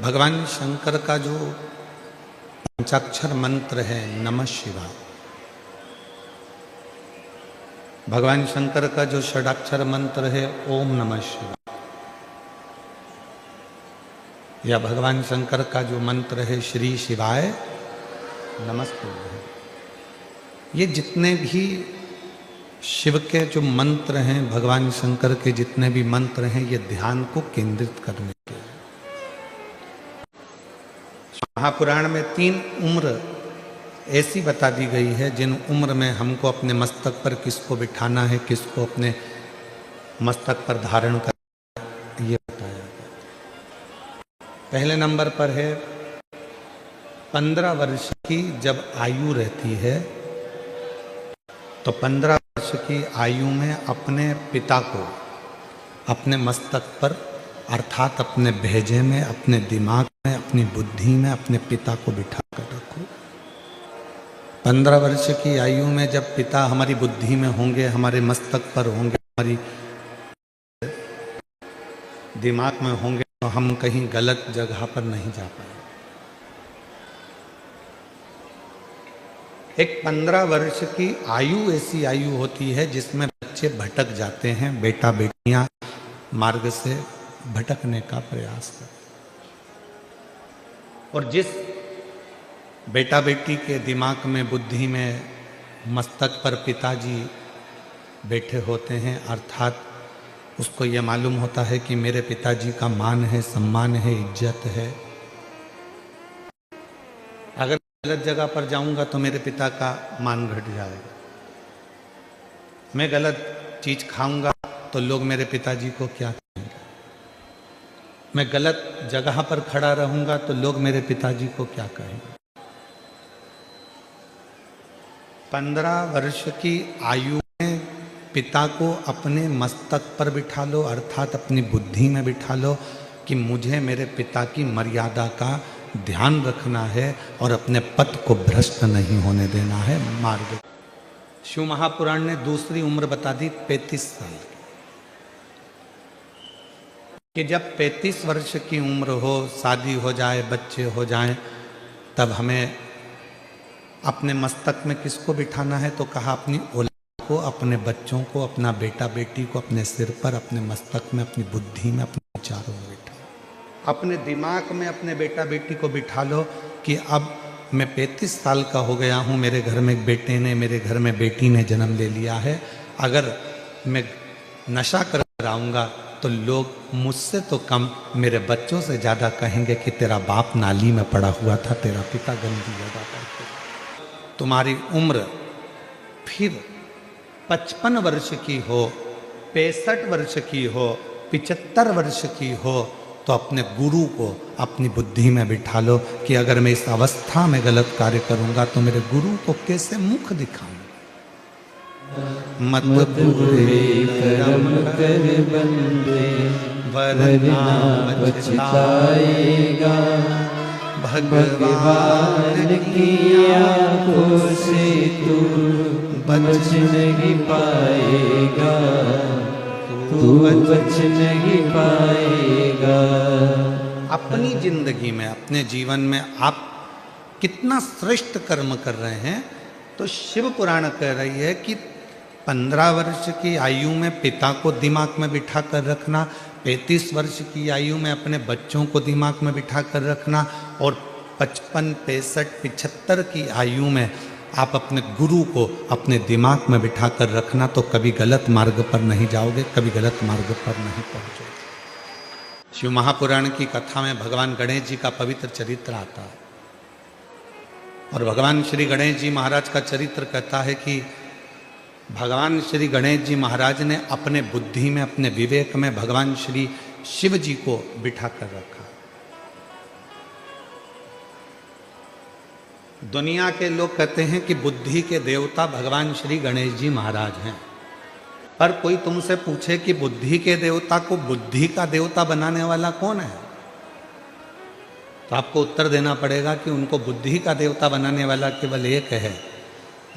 भगवान शंकर का जो पंचाक्षर मंत्र है नमः शिवाय, भगवान शंकर का जो षडाक्षर मंत्र है ओम नमः शिवाय, या भगवान शंकर का जो मंत्र है श्री शिवाय नमस्तुभ्यं, ये जितने भी शिव के जो मंत्र हैं, भगवान शंकर के जितने भी मंत्र हैं, ये ध्यान को केंद्रित करने के लिए। महापुराण में 3 उम्र ऐसी बता दी गई है जिन उम्र में हमको अपने मस्तक पर किसको बिठाना है, किसको अपने मस्तक पर धारण करना है, ये बताया गया। पहले नंबर पर है 15 वर्ष की जब आयु रहती है तो 15 वर्ष की आयु में अपने पिता को अपने मस्तक पर अर्थात अपने भेजे में, अपने दिमाग में, अपनी बुद्धि में अपने पिता को बिठा कर रखो। 15 वर्ष की आयु में जब पिता हमारी बुद्धि में होंगे, हमारे मस्तक पर होंगे, हमारी दिमाग में होंगे, तो हम कहीं गलत जगह पर नहीं जा पाएंगे। एक 15 वर्ष की आयु ऐसी आयु होती है जिसमें बच्चे भटक जाते हैं, बेटा बेटियां मार्ग से भटकने का प्रयास करते। और जिस बेटा बेटी के दिमाग में, बुद्धि में, मस्तक पर पिताजी बैठे होते हैं, अर्थात उसको ये मालूम होता है कि मेरे पिताजी का मान है, सम्मान है, इज्जत है। अगर गलत जगह पर जाऊंगा तो मेरे पिता का मान घट जाएगा। मैं गलत चीज खाऊंगा तो लोग मेरे पिताजी को क्या कहेंगे। मैं गलत जगह पर खड़ा रहूंगा तो लोग मेरे पिताजी को क्या कहेंगे। 15 वर्ष की आयु में पिता को अपने मस्तक पर बिठा लो, अर्थात अपनी बुद्धि में बिठा लो कि मुझे मेरे पिता की मर्यादा का ध्यान रखना है और अपने पथ को भ्रष्ट नहीं होने देना है। मार्ग शिव महापुराण ने दूसरी उम्र बता दी 35 साल कि जब 35 वर्ष की उम्र हो, शादी हो जाए, बच्चे हो जाएं, तब हमें अपने मस्तक में किसको बिठाना है, तो कहा अपनी औलाद को, अपने बच्चों को, अपना बेटा बेटी को अपने सिर पर, अपने मस्तक में, अपनी बुद्धि में, अपने विचारों में बिठा, अपने दिमाग में अपने बेटा बेटी को बिठा लो कि अब मैं 35 साल का हो गया हूँ, मेरे घर में एक बेटे ने, मेरे घर में बेटी ने जन्म ले लिया है। अगर मैं नशा कर आऊँगा तो लोग मुझसे तो कम मेरे बच्चों से ज़्यादा कहेंगे कि तेरा बाप नाली में पड़ा हुआ था, तेरा पिता गंदी जगह पर। तुम्हारी उम्र फिर 55 वर्ष की हो, 65 वर्ष की हो, 75 वर्ष की हो, तो अपने गुरु को अपनी बुद्धि में बिठा लो कि अगर मैं इस अवस्था में गलत कार्य करूंगा तो मेरे गुरु को कैसे मुख दिखाऊं। मत पूरे कर्म कर बंदे वरना पछताएगा, भगवान की आंखों से तू बच नहीं पाएगा, तू बच नहीं पाएगा। अपनी जिंदगी में, अपने जीवन में आप कितना श्रेष्ठ कर्म कर रहे हैं, तो शिव पुराण कह रही है कि 15 वर्ष की आयु में पिता को दिमाग में बिठा कर रखना, 35 वर्ष की आयु में अपने बच्चों को दिमाग में बिठा कर रखना, और 55, 65, 75 की आयु में आप अपने गुरु को अपने दिमाग में बिठा कर रखना, तो कभी गलत मार्ग पर नहीं जाओगे, कभी गलत मार्ग पर नहीं पहुंचोगे। शिव महापुराण की कथा में भगवान गणेश जी का पवित्र चरित्र आता है, और भगवान श्री गणेश जी महाराज का चरित्र कहता है कि भगवान श्री गणेश जी महाराज ने अपने बुद्धि में, अपने विवेक में भगवान श्री शिव जी को बिठा कर रखा। दुनिया के लोग कहते हैं कि बुद्धि के देवता भगवान श्री गणेश जी महाराज हैं, पर कोई तुमसे पूछे कि बुद्धि के देवता को बुद्धि का देवता बनाने वाला कौन है, तो आपको उत्तर देना पड़ेगा कि उनको बुद्धि का देवता बनाने वाला केवल एक है।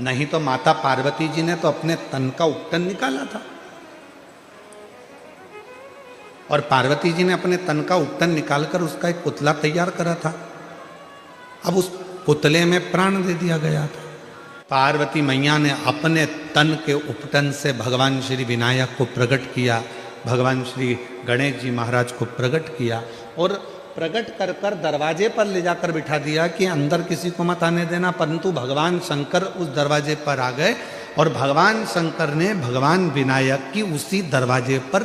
नहीं तो माता पार्वती जी ने तो अपने तन का उपटन निकाला था। और पार्वती जी ने अपने तन का उपटन निकालकर उसका एक पुतला तैयार करा था। अब उस पुतले में प्राण दे दिया गया था। पार्वती मैया ने अपने तन के उपटन से भगवान श्री विनायक को प्रकट किया, भगवान श्री गणेश जी महाराज को प्रकट किया और प्रकट कर कर दरवाजे पर ले जाकर बिठा दिया कि अंदर किसी को मत आने देना। परंतु भगवान शंकर उस दरवाजे पर आ गए और भगवान शंकर ने भगवान विनायक की उसी दरवाजे पर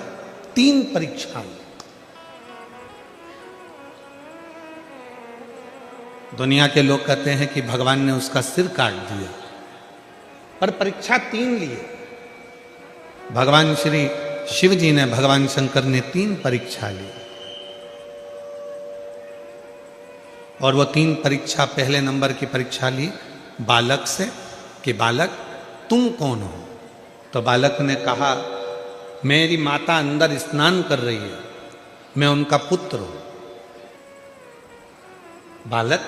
3 परीक्षा ली। दुनिया के लोग कहते हैं कि भगवान ने उसका सिर काट दिया, पर परीक्षा 3 लिए। भगवान श्री शिव जी ने, भगवान शंकर ने 3 परीक्षा ली। और वो 3 परीक्षा, पहले नंबर की परीक्षा ली बालक से कि बालक तुम कौन हो। तो बालक ने कहा मेरी माता अंदर स्नान कर रही है, मैं उनका पुत्र हूं। बालक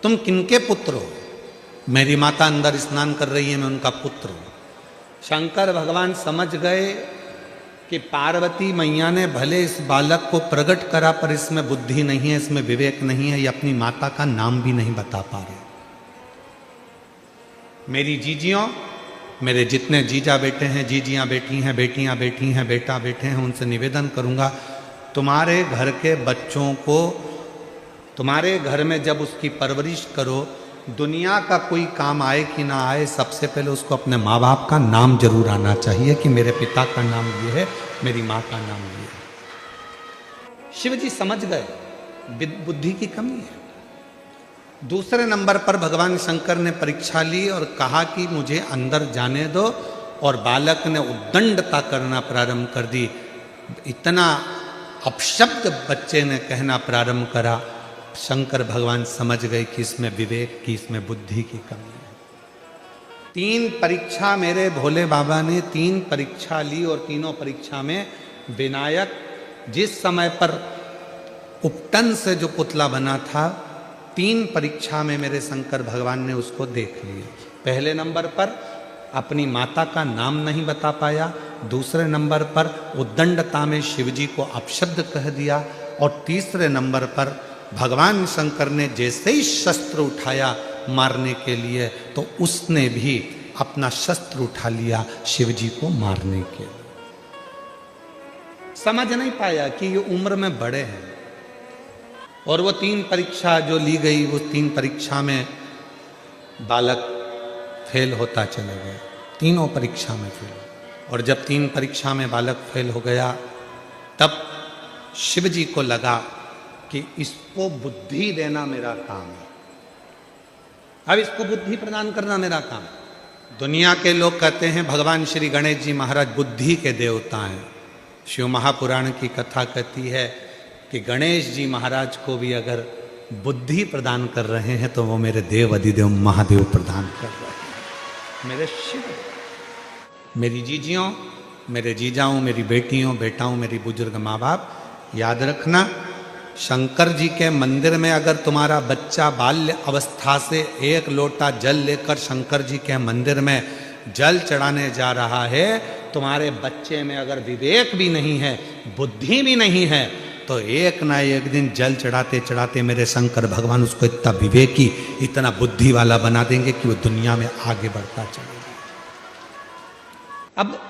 तुम किनके पुत्र हो? मेरी माता अंदर स्नान कर रही है, मैं उनका पुत्र हूं। शंकर भगवान समझ गए कि पार्वती मैया ने भले इस बालक को प्रकट करा पर इसमें बुद्धि नहीं है, इसमें विवेक नहीं है, ये अपनी माता का नाम भी नहीं बता पा रहे। मेरी जीजियों, मेरे जितने जीजा बेटे हैं, जीजियां बेटी हैं, बेटियां बेटी हैं, बेटा बेटे हैं, उनसे निवेदन करूंगा तुम्हारे घर के बच्चों को, तुम्हारे घर में जब उसकी परवरिश करो, दुनिया का कोई काम आए कि ना आए, सबसे पहले उसको अपने माँ बाप का नाम जरूर आना चाहिए कि मेरे पिता का नाम ये है, मेरी माँ का नाम ये है। शिव जी समझ गए बुद्धि की कमी है। दूसरे नंबर पर भगवान शंकर ने परीक्षा ली और कहा कि मुझे अंदर जाने दो, और बालक ने उद्दंडता करना प्रारंभ कर दी। इतना अपशब्द बच्चे ने कहना प्रारंभ करा। शंकर भगवान समझ गए कि इसमें विवेक की, इसमें बुद्धि की कमी है। 3 परीक्षा मेरे भोले बाबा ने 3 परीक्षा ली और तीनों परीक्षा में विनायक जिस समय पर उपटन से जो पुतला बना था, 3 परीक्षा में मेरे शंकर भगवान ने उसको देख लिया। पहले नंबर पर अपनी माता का नाम नहीं बता पाया, दूसरे नंबर पर उद्दंडता में शिवजी को अपशब्द कह दिया, और तीसरे नंबर पर भगवान शंकर ने जैसे ही शस्त्र उठाया मारने के लिए, तो उसने भी अपना शस्त्र उठा लिया शिवजी को मारने के लिए। समझ नहीं पाया कि ये उम्र में बड़े हैं। और वो 3 परीक्षा जो ली गई, वो 3 परीक्षा में बालक फेल होता चले गया, तीनों परीक्षा में फेल। और जब 3 परीक्षा में बालक फेल हो गया, तब शिव जी को लगा कि इसको बुद्धि देना मेरा काम है, अब इसको बुद्धि प्रदान करना मेरा काम है। दुनिया के लोग कहते हैं भगवान श्री गणेश जी महाराज बुद्धि के देवता हैं। शिव महापुराण की कथा कहती है कि गणेश जी महाराज को भी अगर बुद्धि प्रदान कर रहे हैं तो वो मेरे देव अधिदेव महादेव प्रदान कर रहे हैं, मेरे शिव। मेरी जीजियों, मेरे जीजाओं, मेरी बेटियों, बेटाओं, मेरी बुजुर्ग माँ बाप, याद रखना, शंकर जी के मंदिर में अगर तुम्हारा बच्चा बाल्य अवस्था से 1 लोटा जल लेकर शंकर जी के मंदिर में जल चढ़ाने जा रहा है, तुम्हारे बच्चे में अगर विवेक भी नहीं है, बुद्धि भी नहीं है, तो एक ना एक दिन जल चढ़ाते चढ़ाते मेरे शंकर भगवान उसको इतना विवेकी, इतना बुद्धि वाला बना देंगे कि वो दुनिया में आगे बढ़ता चलेगा। अब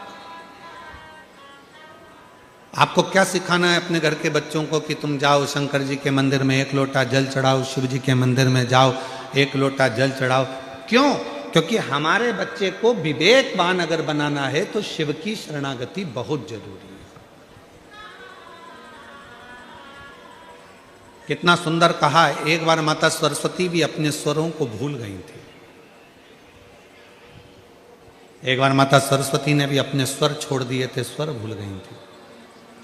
आपको क्या सिखाना है अपने घर के बच्चों को कि तुम जाओ शंकर जी के मंदिर में 1 लोटा जल चढ़ाओ, शिव जी के मंदिर में जाओ 1 लोटा जल चढ़ाओ। क्यों? क्योंकि हमारे बच्चे को विवेकवान अगर बनाना है तो शिव की शरणागति बहुत जरूरी है। कितना सुंदर कहा है। एक बार माता सरस्वती भी अपने स्वरों को भूल गई थी। एक बार माता सरस्वती ने भी अपने स्वर छोड़ दिए थे, स्वर भूल गई थी।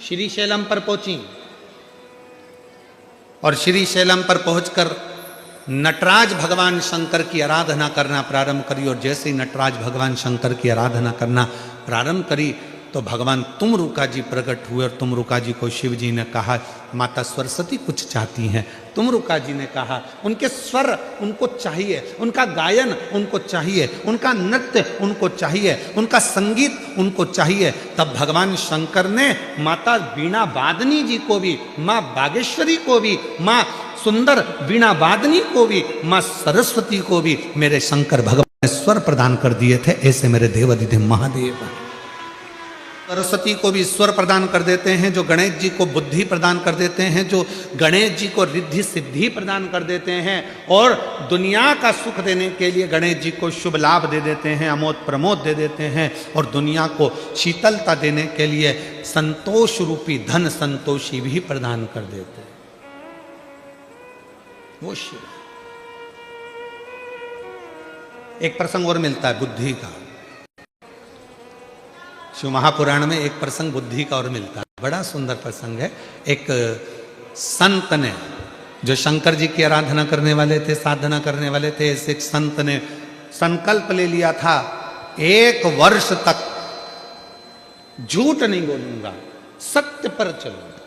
श्री शैलम पर पहुंची और श्री शैलम पर पहुंचकर नटराज भगवान शंकर की आराधना करना प्रारंभ करी। और जैसे ही नटराज भगवान शंकर की आराधना करना प्रारंभ करी तो भगवान तुमरुका जी प्रकट हुए और तुमरुका जी को शिव जी ने कहा, माता सरस्वती कुछ चाहती हैं, तुमरुका जी ने कहा, उनके स्वर उनको चाहिए, उनका गायन उनको चाहिए, उनका नृत्य उनको चाहिए, उनका संगीत उनको चाहिए। तब भगवान शंकर ने माता वीणा वादनी जी को भी, माँ बागेश्वरी को भी, माँ सुंदर वीणा वादनी को भी, माँ सरस्वती को भी मेरे शंकर भगवान ने स्वर प्रदान कर दिए थे। ऐसे मेरे देवाधिदेव महादेव सरस्वती को भी स्वर प्रदान कर देते हैं, जो गणेश जी को बुद्धि प्रदान कर देते हैं, जो गणेश जी को रिद्धि सिद्धि प्रदान कर देते हैं, और दुनिया का सुख देने के लिए गणेश जी को शुभ लाभ दे देते हैं, अमोद प्रमोद दे देते हैं, और दुनिया को शीतलता देने के लिए संतोष रूपी धन संतोषी भी प्रदान कर देते हैं। वो शिव। एक प्रसंग और मिलता है बुद्धि का, शिव महापुराण में एक प्रसंग बुद्धि का और मिलता है, बड़ा सुंदर प्रसंग है। एक संत ने, जो शंकर जी की आराधना करने वाले थे, साधना करने वाले थे, ऐसे एक संत ने संकल्प ले लिया था, 1 वर्ष तक झूठ नहीं बोलूंगा, सत्य पर चलूंगा,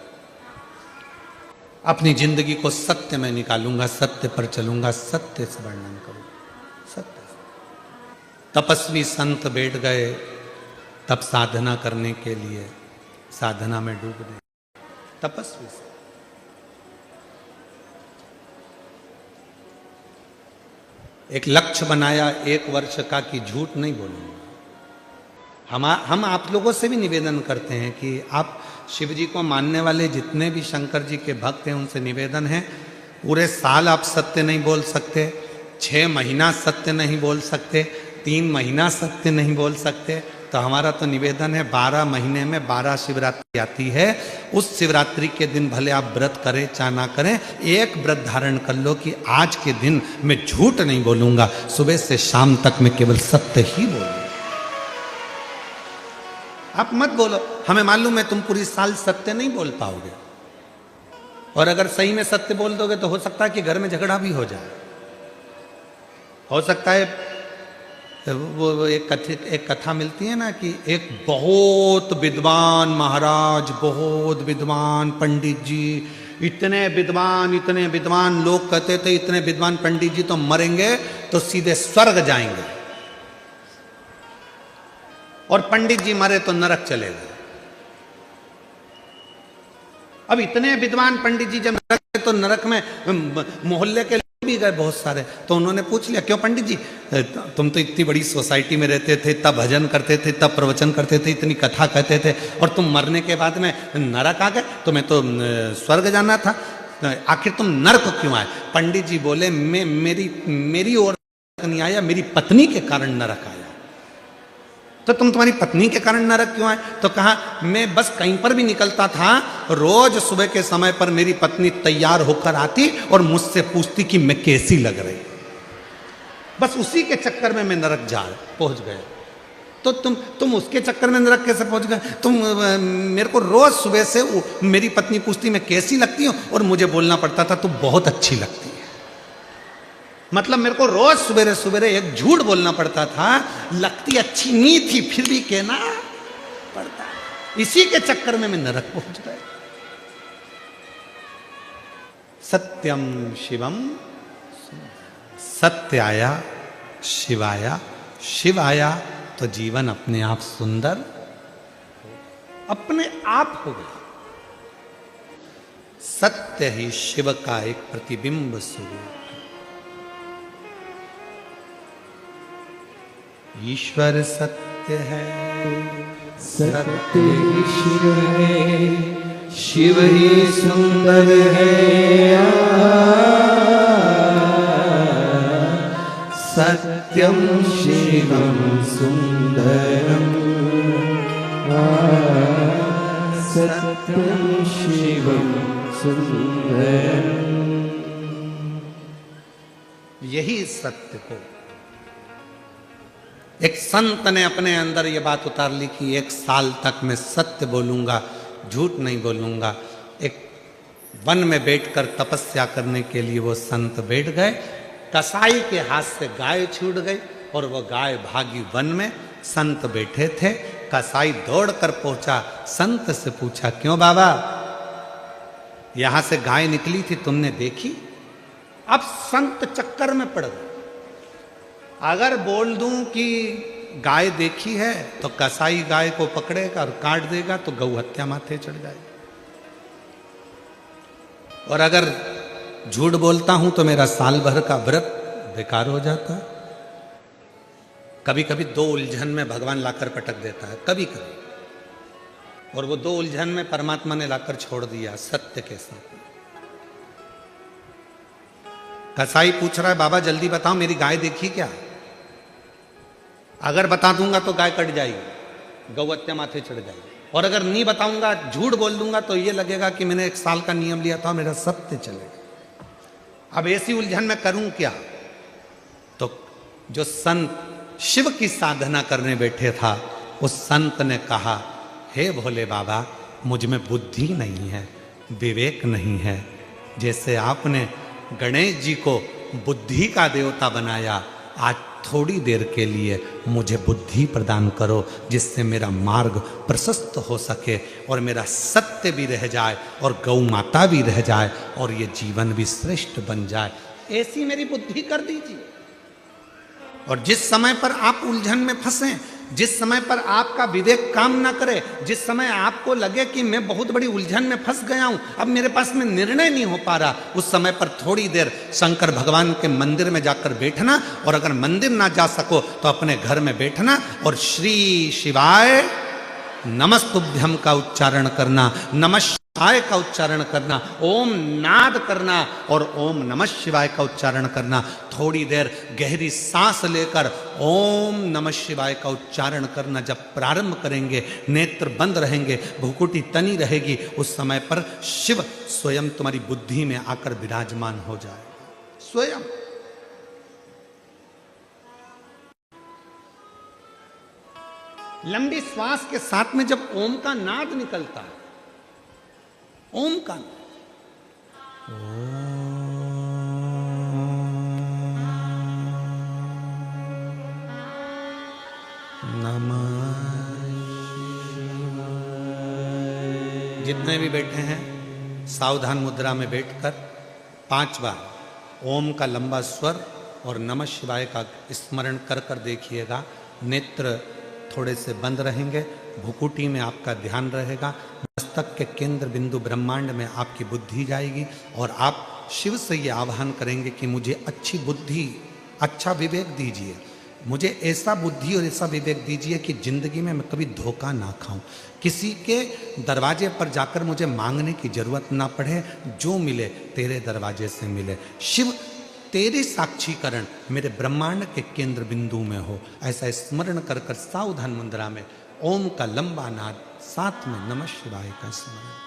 अपनी जिंदगी को सत्य में निकालूंगा, सत्य पर चलूंगा, सत्य से वर्णन करूंगा, सत्य। तपस्वी संत बैठ गए, तब साधना करने के लिए साधना में डूब गए। तपस्वी से एक लक्ष्य बनाया 1 वर्ष का कि झूठ नहीं बोलूंगा। हम आप लोगों से भी निवेदन करते हैं कि आप शिव जी को मानने वाले जितने भी शंकर जी के भक्त हैं, उनसे निवेदन है, पूरे साल आप सत्य नहीं बोल सकते, 6 महीना सत्य नहीं बोल सकते, 3 महीना सत्य नहीं बोल सकते, तो हमारा तो निवेदन है 12 महीने में 12 शिवरात्रि आती है, उस शिवरात्रि के दिन भले आप व्रत करें चाहे ना करें, एक व्रत धारण कर लो कि आज के दिन मैं झूठ नहीं बोलूंगा, सुबह से शाम तक मैं केवल सत्य ही बोलूंगा। आप मत बोलो, हमें मालूम है तुम पूरी साल सत्य नहीं बोल पाओगे, और अगर सही में सत्य बोल दोगे तो हो सकता है कि घर में झगड़ा भी हो जाए, हो सकता है। वो एक कथा मिलती है ना कि एक बहुत विद्वान महाराज, बहुत विद्वान पंडित जी, इतने विद्वान लोग कहते थे, इतने विद्वान पंडित जी तो मरेंगे तो सीधे स्वर्ग जाएंगे, और पंडित जी मरे तो नरक चले गए। अब इतने विद्वान पंडित जी जब नरक गए तो नरक में मोहल्ले के भी गए बहुत सारे, तो उन्होंने पूछ लिया, क्यों पंडित जी, तुम तो इतनी बड़ी सोसाइटी में रहते थे, तब भजन करते थे, तब प्रवचन करते थे, इतनी कथा कहते थे, और तुम मरने के बाद में नरक आ गए, तुम्हें तो स्वर्ग जाना था, आखिर तुम नरक क्यों आए? पंडित जी बोले, मेरी ओर नहीं आया, मेरी पत्नी के कारण नरक आया। तो तुम तुम्हारी पत्नी के कारण नरक क्यों आए? तो कहा, मैं बस कहीं पर भी निकलता था, रोज सुबह के समय पर मेरी पत्नी तैयार होकर आती और मुझसे पूछती कि मैं कैसी लग रही, बस उसी के चक्कर में मैं नरक पहुंच गया। तो तुम उसके चक्कर में नरक कैसे पहुंच गए? तुम मेरे को रोज सुबह से मेरी पत्नी पूछती मैं कैसी लगती हूँ, और मुझे बोलना पड़ता था तू बहुत अच्छी लगती है। मतलब मेरे को रोज सवेरे सवेरे एक झूठ बोलना पड़ता था, लगती अच्छी नहीं थी फिर भी कहना पड़ता, इसी के चक्कर में मैं नरक पहुंच गया। सत्यम शिवम, सत्य आया, शिव आया, शिव आया तो जीवन अपने आप सुंदर, अपने आप हो गया। सत्य ही शिव का एक प्रतिबिंब स्वरूप। ईश्वर सत्य है, सत्य ही शिव है, शिव ही सुंदर है, सत्यम शिवम सुंदरम, सत्यम शिवम सुंदरम। यही सत्य को एक संत ने अपने अंदर ये बात उतार ली कि 1 साल तक मैं सत्य बोलूंगा, झूठ नहीं बोलूंगा। एक वन में बैठकर तपस्या करने के लिए वो संत बैठ गए, कसाई के हाथ से गाय छूट गई और वो गाय भागी वन में। संत बैठे थे, कसाई दौड़कर पहुंचा, संत से पूछा, क्यों बाबा यहां से गाय निकली थी, तुमने देखी? अब संत चक्कर में पड़ गए। अगर बोल दूं कि गाय देखी है तो कसाई गाय को पकड़ेगा और काट देगा तो गौ हत्या माथे चढ़ जाएगी। और अगर झूठ बोलता हूं तो मेरा साल भर का व्रत बेकार हो जाता है। कभी कभी दो उलझन में भगवान लाकर पटक देता है, कभी कभी, और वो दो उलझन में परमात्मा ने लाकर छोड़ दिया सत्य के साथ। कसाई पूछ रहा है, बाबा जल्दी बताओ मेरी गाय देखी क्या? अगर बता दूंगा तो गाय कट जाएगी, गौ हत्या माथे चढ़ जाएगी, और अगर नहीं बताऊंगा, झूठ बोल दूंगा तो ये लगेगा कि मैंने 1 साल का नियम लिया था, मेरा सत्य चलेगा। अब ऐसी उलझन में करूं क्या? तो जो संत शिव की साधना करने बैठे था, उस संत ने कहा, हे भोले बाबा, मुझ में बुद्धि नहीं है, विवेक नहीं है। जैसे आपने गणेश जी को बुद्धि का देवता बनाया, आज थोड़ी देर के लिए मुझे बुद्धि प्रदान करो, जिससे मेरा मार्ग प्रशस्त हो सके और मेरा सत्य भी रह जाए और गौ माता भी रह जाए और ये जीवन भी श्रेष्ठ बन जाए। ऐसी मेरी बुद्धि कर दीजिए। और जिस समय पर आप उलझन में फंसे, जिस समय पर आपका विवेक काम ना करे, जिस समय आपको लगे कि मैं बहुत बड़ी उलझन में फंस गया हूं, अब मेरे पास में निर्णय नहीं हो पा रहा, उस समय पर थोड़ी देर शंकर भगवान के मंदिर में जाकर बैठना, और अगर मंदिर ना जा सको तो अपने घर में बैठना और श्री शिवाय नमस्तुभ्यम का उच्चारण करना, नमः शिवाय का उच्चारण करना, ओम नाद करना और ओम नमः शिवाय का उच्चारण करना। थोड़ी देर गहरी सांस लेकर ओम नमः शिवाय का उच्चारण करना। जब प्रारंभ करेंगे, नेत्र बंद रहेंगे, भुकुटी तनी रहेगी, उस समय पर शिव स्वयं तुम्हारी बुद्धि में आकर विराजमान हो जाएगा। स्वयं लंबी श्वास के साथ में जब ओम का नाद निकलता है, ओम का नमः, जितने भी बैठे हैं सावधान मुद्रा में बैठकर 5 बार ओम का लंबा स्वर और नमः शिवाय का स्मरण कर कर देखिएगा। नेत्र थोड़े से बंद रहेंगे, भुकुटी में आपका ध्यान रहेगा, मस्तक के केंद्र बिंदु ब्रह्मांड में आपकी बुद्धि जाएगी और आप शिव से ये आह्वान करेंगे कि मुझे अच्छी बुद्धि, अच्छा विवेक दीजिए, मुझे ऐसा बुद्धि और ऐसा विवेक दीजिए कि जिंदगी में मैं कभी धोखा ना खाऊं, किसी के दरवाजे पर जाकर मुझे मांगने की जरूरत ना पड़े, जो मिले तेरे दरवाजे से मिले। शिव तेरी साक्षीकरण मेरे ब्रह्मांड के केंद्र बिंदु में हो, ऐसा स्मरण कर कर सावधान मुद्रा में ओम का लंबा नाद, साथ में नमः शिवाय का स्मरण।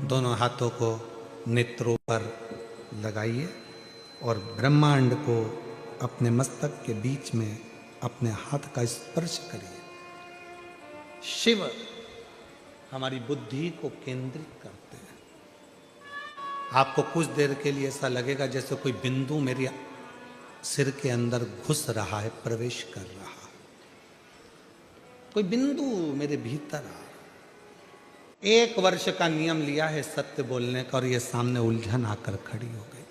दोनों हाथों को नेत्रों पर लगाइए और ब्रह्मांड को अपने मस्तक के बीच में अपने हाथ का स्पर्श करिए। शिव हमारी बुद्धि को केंद्रित करते हैं। आपको कुछ देर के लिए ऐसा लगेगा जैसे कोई बिंदु मेरी सिर के अंदर घुस रहा है, प्रवेश कर रहा है। कोई बिंदु मेरे भीतर आ। 1 वर्ष का नियम लिया है सत्य बोलने का, और ये सामने उलझन आकर खड़ी हो गई।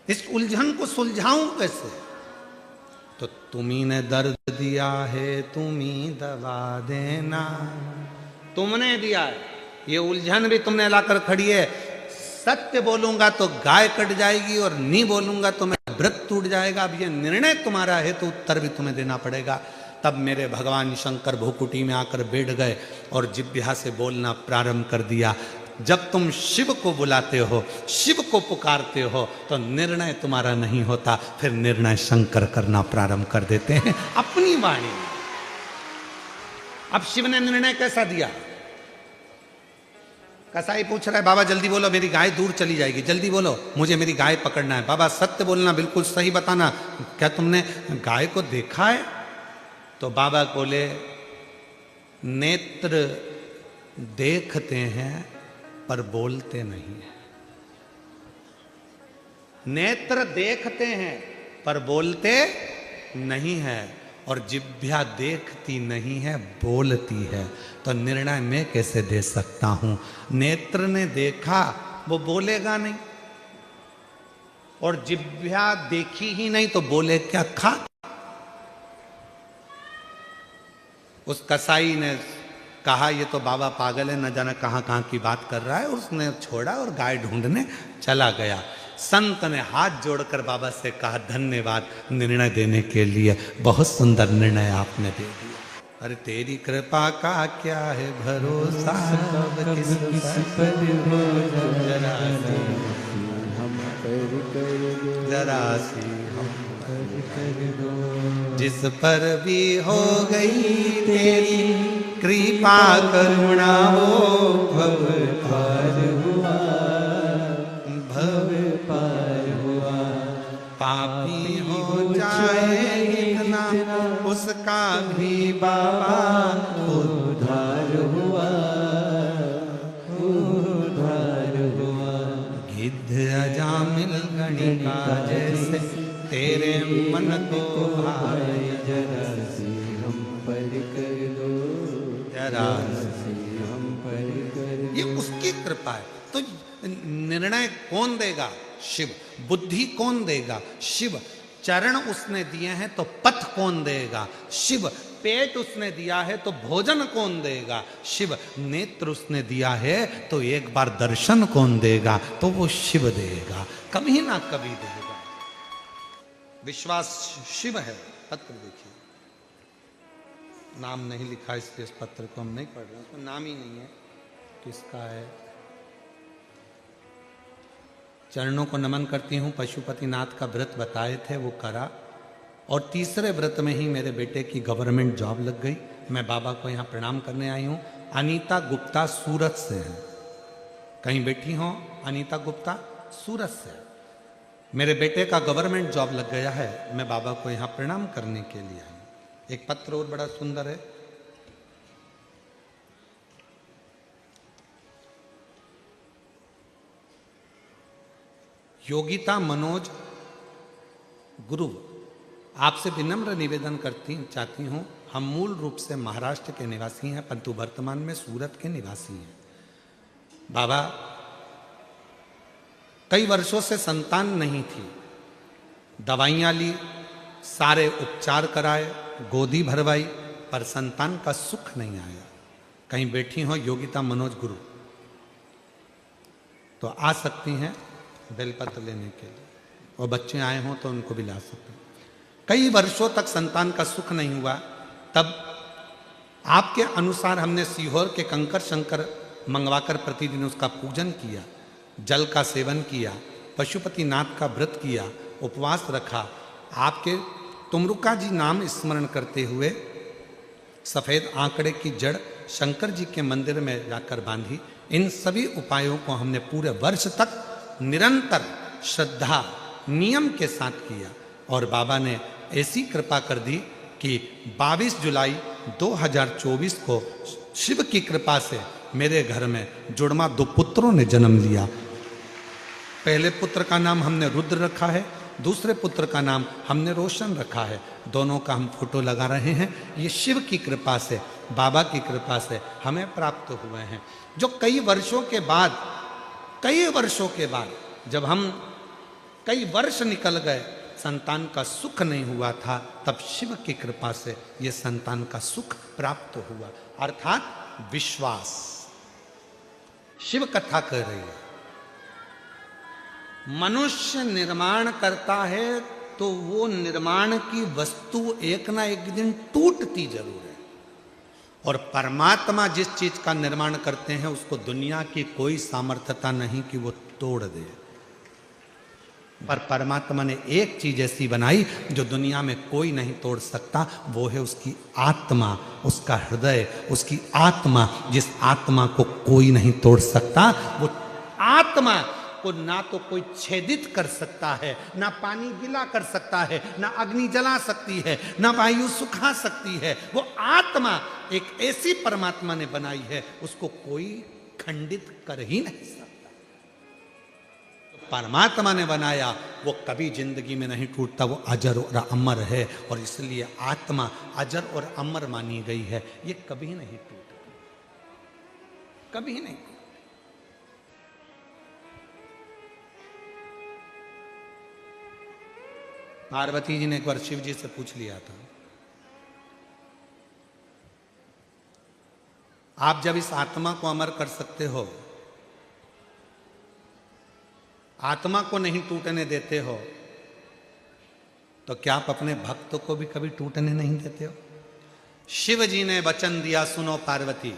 इस उलझन को सुलझाऊं कैसे? तो तुम्ही ने दर्द दिया है, तुम्ही दवा देना। तुमने दिया है, ये उलझन भी तुमने लाकर खड़ी है। सत्य बोलूंगा तो गाय कट जाएगी, और नहीं बोलूंगा तो मेरा व्रत टूट जाएगा। अब ये निर्णय तुम्हारा है, तो उत्तर भी तुम्हें देना पड़ेगा। तब मेरे भगवान शंकर भोकुटी में आकर बैठ गए और जिह्वा से बोलना प्रारंभ कर दिया। जब तुम शिव को बुलाते हो, शिव को पुकारते हो, तो निर्णय तुम्हारा नहीं होता, फिर निर्णय शंकर करना प्रारंभ कर देते हैं अपनी वाणी में। अब शिव ने निर्णय कैसा दिया? कसाई पूछ रहा है, बाबा जल्दी बोलो, मेरी गाय दूर चली जाएगी, जल्दी बोलो, मुझे मेरी गाय पकड़ना है। बाबा सत्य बोलना, बिल्कुल सही बताना, क्या तुमने गाय को देखा है? तो बाबा बोले, नेत्र देखते हैं पर बोलते नहीं है। नेत्र देखते हैं पर बोलते नहीं है, और जिह्वा देखती नहीं है, बोलती है। तो निर्णय मैं कैसे दे सकता हूं? नेत्र ने देखा, वो बोलेगा नहीं, और जिह्वा देखी ही नहीं तो बोले क्या? खा। उस कसाई ने कहा, ये तो बाबा पागल है, न जाने कहां कहां की बात कर रहा है। उसने छोड़ा और गाय ढूंढने चला गया। संत ने हाथ जोड़कर बाबा से कहा, धन्यवाद निर्णय देने के लिए, बहुत सुंदर निर्णय आपने दे दिया। अरे तेरी कृपा का क्या है भरोसा, किस पर हो जरा सी हम पर कर दो, जरा सी हम कर दो। जिस पर भी हो गई तेरी कृपा करुणा, वो भव पार हुआ, भव पार हुआ। पापी हो जाए इतना, उसका भी बाबा उद्धार हुआ, उद्धार हुआ। गिद्ध अजामिल गणिका जैसे तेरे मन को भाए, जरा सी हम पर कर दो, जरा सी हम पर कर दो। ये उसकी कृपा है। तो निर्णय कौन देगा? शिव। बुद्धि कौन देगा? शिव। चरण उसने दिए हैं तो पथ कौन देगा? शिव। पेट उसने दिया है तो भोजन कौन देगा? शिव। नेत्र उसने दिया है तो एक बार दर्शन कौन देगा? तो वो शिव देगा, कभी ना कभी देगा। विश्वास शिव है। पत्र देखिए, नाम नहीं लिखा इसलिए इस पत्र को हम नहीं पढ़ रहे, उसमें नाम ही नहीं है किसका है। चरणों को नमन करती हूँ। पशुपतिनाथ का व्रत बताए थे वो करा, और तीसरे व्रत में ही मेरे बेटे की गवर्नमेंट जॉब लग गई। मैं बाबा को यहाँ प्रणाम करने आई हूँ। अनीता गुप्ता सूरत से है, कहीं बैठी हो? अनीता गुप्ता सूरत से। मेरे बेटे का गवर्नमेंट जॉब लग गया है, मैं बाबा को यहाँ प्रणाम करने के लिए आई हूँ। एक पत्र और बड़ा सुंदर है। योगिता मनोज गुरु, आपसे विनम्र निवेदन चाहती हूँ। हम मूल रूप से महाराष्ट्र के निवासी हैं, परंतु वर्तमान में सूरत के निवासी हैं। बाबा, कई वर्षों से संतान नहीं थी, दवाइयाँ ली, सारे उपचार कराए, गोदी भरवाई, पर संतान का सुख नहीं आया। कहीं बैठी हो योगिता मनोज गुरु, तो आ सकती हैं बेलपत्र लेने के लिए, और बच्चे आए हों तो उनको भी ला सकते हैं। कई वर्षों तक संतान का सुख नहीं हुआ, तब आपके अनुसार हमने सीहोर के कंकर शंकर मंगवाकर प्रतिदिन उसका पूजन किया, जल का सेवन किया, पशुपतिनाथ का व्रत किया, उपवास रखा, आपके तुमरुका जी नाम स्मरण करते हुए सफ़ेद आंकड़े की जड़ शंकर जी के मंदिर में जाकर बांधी। इन सभी उपायों को हमने पूरे वर्ष तक निरंतर श्रद्धा नियम के साथ किया, और बाबा ने ऐसी कृपा कर दी कि 22 जुलाई 2024 को शिव की कृपा से मेरे घर में जुड़वा 2 पुत्रों ने जन्म लिया। पहले पुत्र का नाम हमने रुद्र रखा है, दूसरे पुत्र का नाम हमने रोशन रखा है। दोनों का हम फोटो लगा रहे हैं। ये शिव की कृपा से, बाबा की कृपा से हमें प्राप्त हुए हैं, जो कई वर्षों के बाद जब हम कई वर्ष निकल गए, संतान का सुख नहीं हुआ था, तब शिव की कृपा से ये संतान का सुख प्राप्त हुआ, अर्थात विश्वास। शिव कथा कह रही है, मनुष्य निर्माण करता है तो वो निर्माण की वस्तु एक ना एक दिन टूटती जरूर है, और परमात्मा जिस चीज का निर्माण करते हैं उसको दुनिया की कोई सामर्थ्यता नहीं कि वो तोड़ दे। पर परमात्मा ने एक चीज ऐसी बनाई जो दुनिया में कोई नहीं तोड़ सकता, वो है उसकी आत्मा, उसका हृदय, उसकी आत्मा। जिस आत्मा को कोई नहीं तोड़ सकता, वो आत्मा को ना तो कोई छेदित कर सकता है, ना पानी गीला कर सकता है, ना अग्नि जला सकती है, ना वायु सुखा सकती है। वो आत्मा एक ऐसी परमात्मा ने बनाई है, उसको कोई खंडित कर ही नहीं सकता। परमात्मा ने बनाया वो कभी जिंदगी में नहीं टूटता, वो अजर और अमर है, और इसलिए आत्मा अजर और अमर मानी गई है। ये कभी नहीं टूटती, कभी नहीं। पार्वती जी ने एक बार शिव जी से पूछ लिया था, आप जब इस आत्मा को अमर कर सकते हो, आत्मा को नहीं टूटने देते हो, तो क्या आप अपने भक्तों को भी कभी टूटने नहीं देते हो? शिव जी ने वचन दिया, सुनो पार्वती,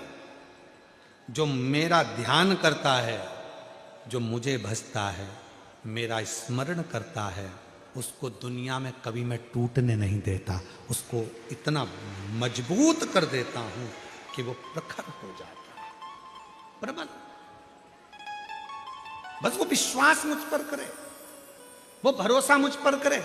जो मेरा ध्यान करता है, जो मुझे भजता है, मेरा स्मरण करता है, उसको दुनिया में कभी मैं टूटने नहीं देता। उसको इतना मजबूत कर देता हूं कि वो प्रखर हो जाता है, प्रबल। बस वो विश्वास मुझ पर करे, वो भरोसा मुझ पर करे।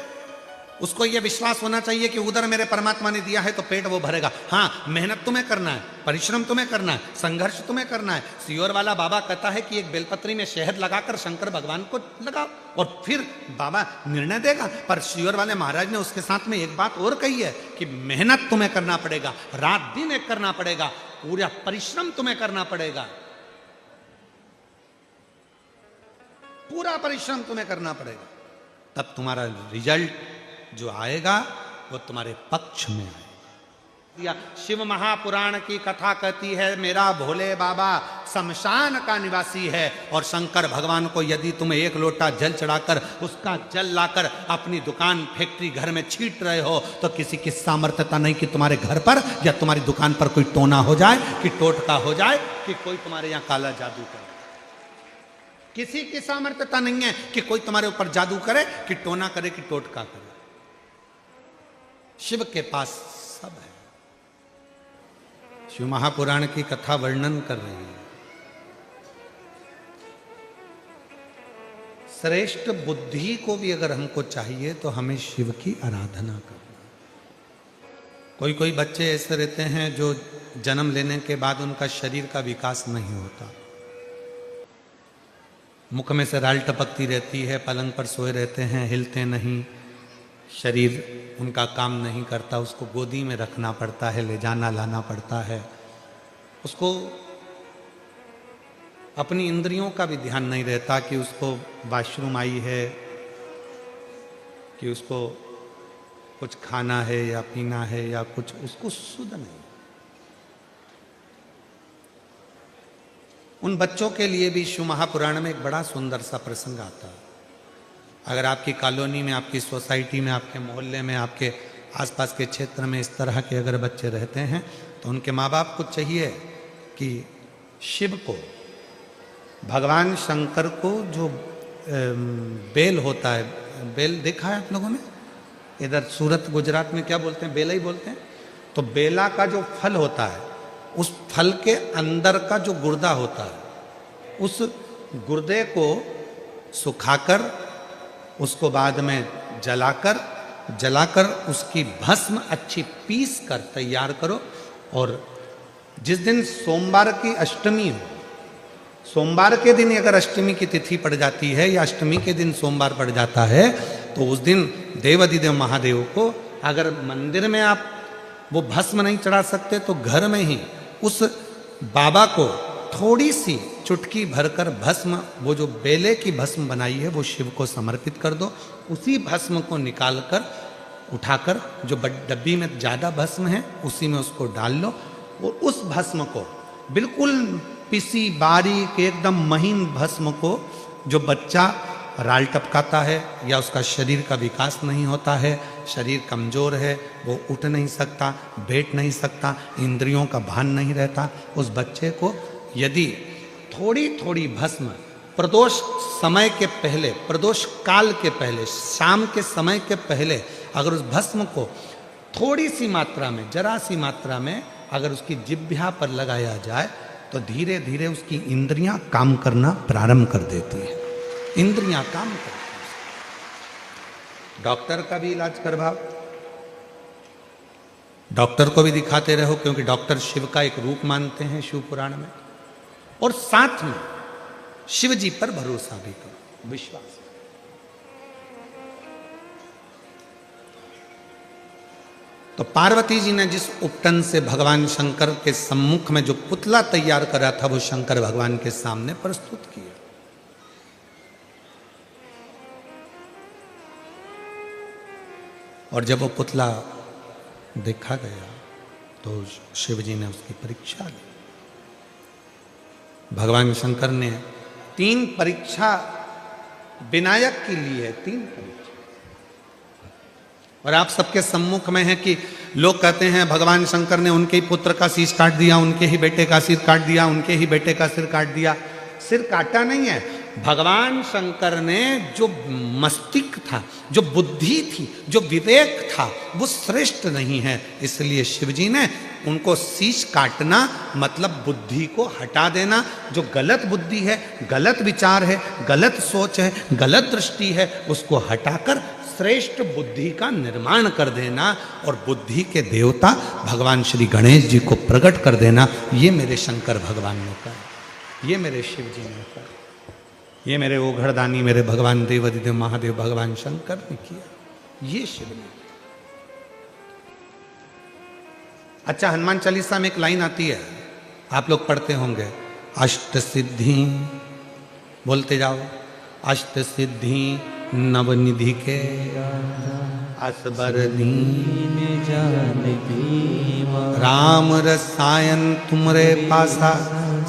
उसको ये विश्वास होना चाहिए कि उधर मेरे परमात्मा ने दिया है तो पेट वो भरेगा। हाँ, मेहनत तुम्हें करना है, परिश्रम तुम्हें करना है, संघर्ष तुम्हें करना है। सियोर वाला बाबा कहता है कि एक बेलपत्री में शहद लगाकर शंकर भगवान को लगाओ और फिर बाबा निर्णय देगा। पर सियोर वाले महाराज ने उसके साथ में एक बात और कही है कि मेहनत तुम्हें करना पड़ेगा, रात दिन एक करना पड़ेगा, पूरा परिश्रम तुम्हें करना पड़ेगा, पूरा परिश्रम तुम्हें करना पड़ेगा, तब तुम्हारा रिजल्ट जो आएगा वो तुम्हारे पक्ष में आएगा। शिव महापुराण की कथा कहती है, मेरा भोले बाबा शमशान का निवासी है, और शंकर भगवान को यदि तुम एक लोटा जल चढ़ाकर उसका जल लाकर अपनी दुकान, फैक्ट्री, घर में छीट रहे हो, तो किसी की सामर्थ्यता नहीं कि तुम्हारे घर पर या तुम्हारी दुकान पर कोई टोना हो जाए, कि टोटका हो जाए, कि कोई तुम्हारे यहाँ काला जादू करे। किसी की सामर्थ्यता नहीं है कि कोई तुम्हारे ऊपर जादू करे, कि टोना करे, कि टोटका करे। शिव के पास सब है। शिव महापुराण की कथा वर्णन कर रही है, श्रेष्ठ बुद्धि को भी अगर हमको चाहिए तो हमें शिव की आराधना करना। कोई कोई बच्चे ऐसे रहते हैं जो जन्म लेने के बाद उनका शरीर का विकास नहीं होता, मुख में से राल टपकती रहती है, पलंग पर सोए रहते हैं, हिलते नहीं, शरीर उनका काम नहीं करता, उसको गोदी में रखना पड़ता है, ले जाना लाना पड़ता है। उसको अपनी इंद्रियों का भी ध्यान नहीं रहता कि उसको वॉशरूम आई है, कि उसको कुछ खाना है या पीना है या कुछ, उसको सुध नहीं। उन बच्चों के लिए भी शिव महापुराण में एक बड़ा सुंदर सा प्रसंग आता है। अगर आपकी कॉलोनी में, आपकी सोसाइटी में, आपके मोहल्ले में, आपके आसपास के क्षेत्र में इस तरह के अगर बच्चे रहते हैं, तो उनके माँ बाप को चाहिए कि शिव को, भगवान शंकर को जो बेल होता है, बेल देखा है आप लोगों ने? इधर सूरत गुजरात में क्या बोलते हैं? बेला ही बोलते हैं। तो बेला का जो फल होता है, उस फल के अंदर का जो गुर्दा होता है, उस गुर्दे को सुखाकर उसको बाद में जलाकर उसकी भस्म अच्छी पीस कर तैयार करो, और जिस दिन सोमवार की अष्टमी हो, सोमवार के दिन अगर अष्टमी की तिथि पड़ जाती है या अष्टमी के दिन सोमवार पड़ जाता है, तो उस दिन देवाधिदेव महादेव को अगर मंदिर में आप वो भस्म नहीं चढ़ा सकते तो घर में ही उस बाबा को थोड़ी सी चुटकी भरकर भस्म, वो जो बेले की भस्म बनाई है वो शिव को समर्पित कर दो। उसी भस्म को निकालकर उठाकर जो डब्बी में ज़्यादा भस्म है उसी में उसको डाल लो और उस भस्म को बिल्कुल पिसी बारीक एकदम महीन भस्म को, जो बच्चा राल टपकाता है या उसका शरीर का विकास नहीं होता है, शरीर कमज़ोर है, वो उठ नहीं सकता, बैठ नहीं सकता, इंद्रियों का भान नहीं रहता, उस बच्चे को यदि थोड़ी थोड़ी भस्म प्रदोष समय के पहले, प्रदोष काल के पहले, शाम के समय के पहले अगर उस भस्म को थोड़ी सी मात्रा में, जरा सी मात्रा में अगर उसकी जिह्वा पर लगाया जाए तो धीरे धीरे उसकी इंद्रियां काम करना प्रारंभ कर देती है। इंद्रियां काम करती हैं। डॉक्टर का भी इलाज करवाओ, डॉक्टर को भी दिखाते रहो, क्योंकि डॉक्टर शिव का एक रूप मानते हैं शिव पुराण में, और साथ में शिव जी पर भरोसा भी करो, विश्वास। तो पार्वती जी ने जिस उपटन से भगवान शंकर के सम्मुख में जो पुतला तैयार करा था वो शंकर भगवान के सामने प्रस्तुत किया। और जब वो पुतला देखा गया तो शिव जी ने उसकी परीक्षा ली। भगवान शंकर ने 3 परीक्षा विनायक की ली है, 3 परीक्षा। और आप सबके सम्मुख में है कि लोग कहते हैं भगवान शंकर ने उनके ही पुत्र का शीश काट दिया, उनके ही बेटे का सिर काट दिया, उनके ही बेटे का सिर काट दिया। सिर काटा नहीं है, भगवान शंकर ने जो मस्तिष्क था, जो बुद्धि थी, जो विवेक था, वो श्रेष्ठ नहीं है, इसलिए शिव जी ने उनको शीश काटना मतलब बुद्धि को हटा देना। जो गलत बुद्धि है, गलत विचार है, गलत सोच है, गलत दृष्टि है, उसको हटाकर श्रेष्ठ बुद्धि का निर्माण कर देना और बुद्धि के देवता भगवान श्री गणेश जी को प्रकट कर देना। ये मेरे शंकर भगवान ने कहा, ये मेरे शिव जी ने कहा, ये मेरे ओघड़दानी, मेरे भगवान देवाधिदेव महादेव भगवान शंकर ने किया, ये शिव ने। अच्छा, हनुमान चालीसा में एक लाइन आती है, आप लोग पढ़ते होंगे, अष्ट सिद्धि, बोलते जाओ, अष्ट सिद्धि नवनिधि के असबर दीन जानकी, राम रसायन तुमरे पासा,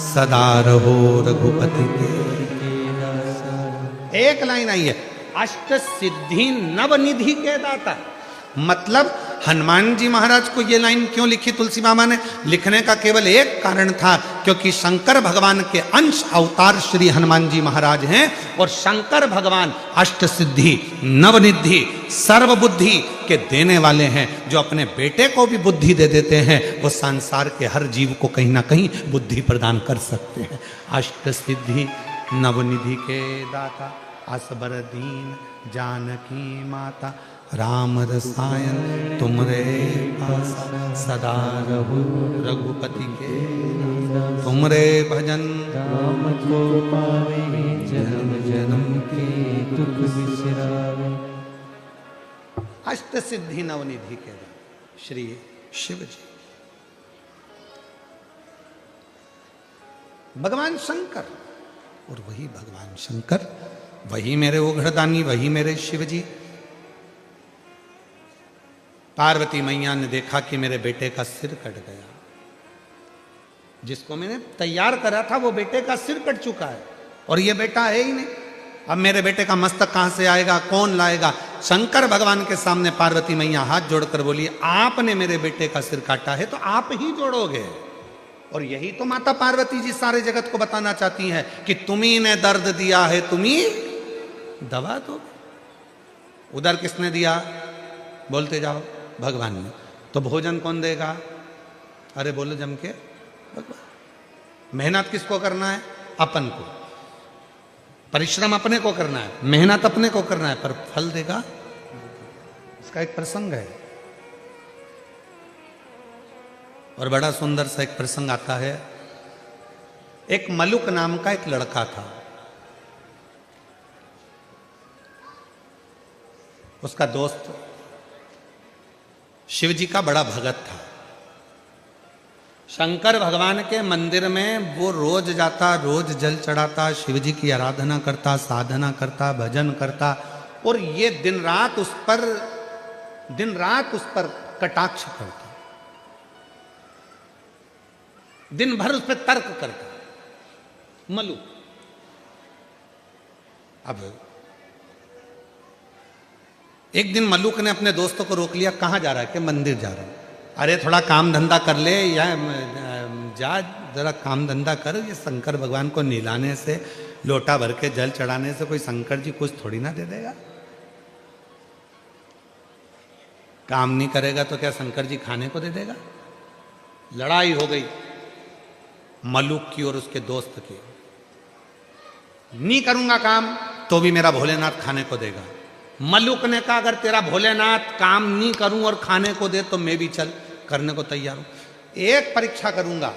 सदा रहो रघुपति के। एक लाइन आई है, अष्ट सिद्धि नवनिधि के दाता। मतलब हनुमान जी महाराज को ये लाइन क्यों लिखी तुलसी मामा ने? लिखने का केवल एक कारण था, क्योंकि शंकर भगवान के अंश अवतार श्री हनुमान जी महाराज हैं और शंकर भगवान अष्ट सिद्धि नवनिधि सर्वबुद्धि के देने वाले हैं। जो अपने बेटे को भी बुद्धि दे देते हैं वो संसार के हर जीव को कहीं ना कहीं बुद्धि प्रदान कर सकते हैं। अष्ट सिद्धि नवनिधि के दाता, असबर दीन जानकी माता, राम रसायन तुमरे पास, सदा रहो रघुपति के, तुमरे भजन राम को पावे, जन्म जन्म के दुख बिसरावे। अष्ट सिद्धि नवनिधि के श्री शिव जी, भगवान शंकर, और वही भगवान शंकर, वही मेरे ओघड़दानी, वही मेरे शिव जी। पार्वती मैया ने देखा कि मेरे बेटे का सिर कट गया, जिसको मैंने तैयार करा था वो बेटे का सिर कट चुका है और ये बेटा है ही नहीं। अब मेरे बेटे का मस्तक कहां से आएगा, कौन लाएगा? शंकर भगवान के सामने पार्वती मैया हाथ जोड़कर बोली, आपने मेरे बेटे का सिर काटा है तो आप ही जोड़ोगे। और यही तो माता पार्वती जी सारे जगत को बताना चाहती हैं कि तुम्ही ने दर्द दिया है, तुम्ही दवा दो। उधर किसने दिया? बोलते जाओ, भगवान ने। तो भोजन कौन देगा? अरे बोलो जम के, भगवान। मेहनत किसको करना है? अपन को। परिश्रम अपने को करना है, मेहनत अपने को करना है, पर फल देगा। इसका एक प्रसंग है और बड़ा सुंदर सा एक प्रसंग आता है। एक मलुक नाम का एक लड़का था। उसका दोस्त शिव जी का बड़ा भगत था। शंकर भगवान के मंदिर में वो रोज जाता, रोज जल चढ़ाता, शिव जी की आराधना करता, साधना करता, भजन करता, और ये दिन रात उस पर कटाक्ष करता, दिन भर उस पर तर्क करता मलू। अब एक दिन मल्लुक ने अपने दोस्तों को रोक लिया, कहाँ जा रहा है? कि मंदिर जा रहा हूं। अरे थोड़ा काम धंधा कर ले, या जा जरा काम धंधा कर, ये शंकर भगवान को नहलाने से, लोटा भर के जल चढ़ाने से कोई शंकर जी कुछ थोड़ी ना दे देगा। काम नहीं करेगा तो क्या शंकर जी खाने को दे देगा? लड़ाई हो गई मल्लुक की और उसके दोस्त की। नहीं करूंगा काम तो भी मेरा भोलेनाथ खाने को देगा। मल्लुक ने कहा अगर तेरा भोलेनाथ काम नहीं करूं और खाने को दे तो मैं भी चल करने को तैयार हूं। एक परीक्षा करूंगा,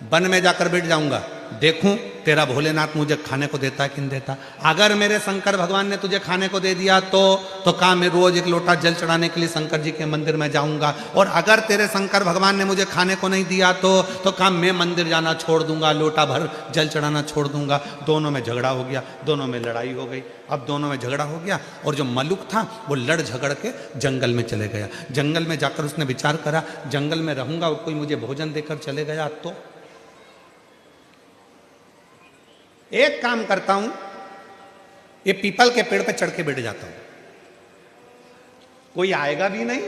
वन में जाकर बैठ जाऊंगा, देखूं तेरा भोलेनाथ मुझे खाने को देता है कि नहीं देता। अगर मेरे शंकर भगवान ने तुझे खाने को दे दिया तो काम मैं रोज एक लोटा जल चढ़ाने के लिए शंकर जी के मंदिर में जाऊंगा, और अगर तेरे शंकर भगवान ने मुझे खाने को नहीं दिया तो काम मैं मंदिर जाना छोड़ दूंगा, लोटा भर जल चढ़ाना छोड़ दूंगा। दोनों में झगड़ा हो गया, दोनों में लड़ाई हो गई। अब दोनों में झगड़ा हो गया और जो मल्लुक था वो लड़ झगड़ के जंगल में चले गया। जंगल में जाकर उसने विचार करा, जंगल में रहूंगा और कोई मुझे भोजन देकर चले गया तो एक काम करता हूं, ये पीपल के पेड़ पे चढ़ के बैठ जाता हूं, कोई आएगा भी नहीं,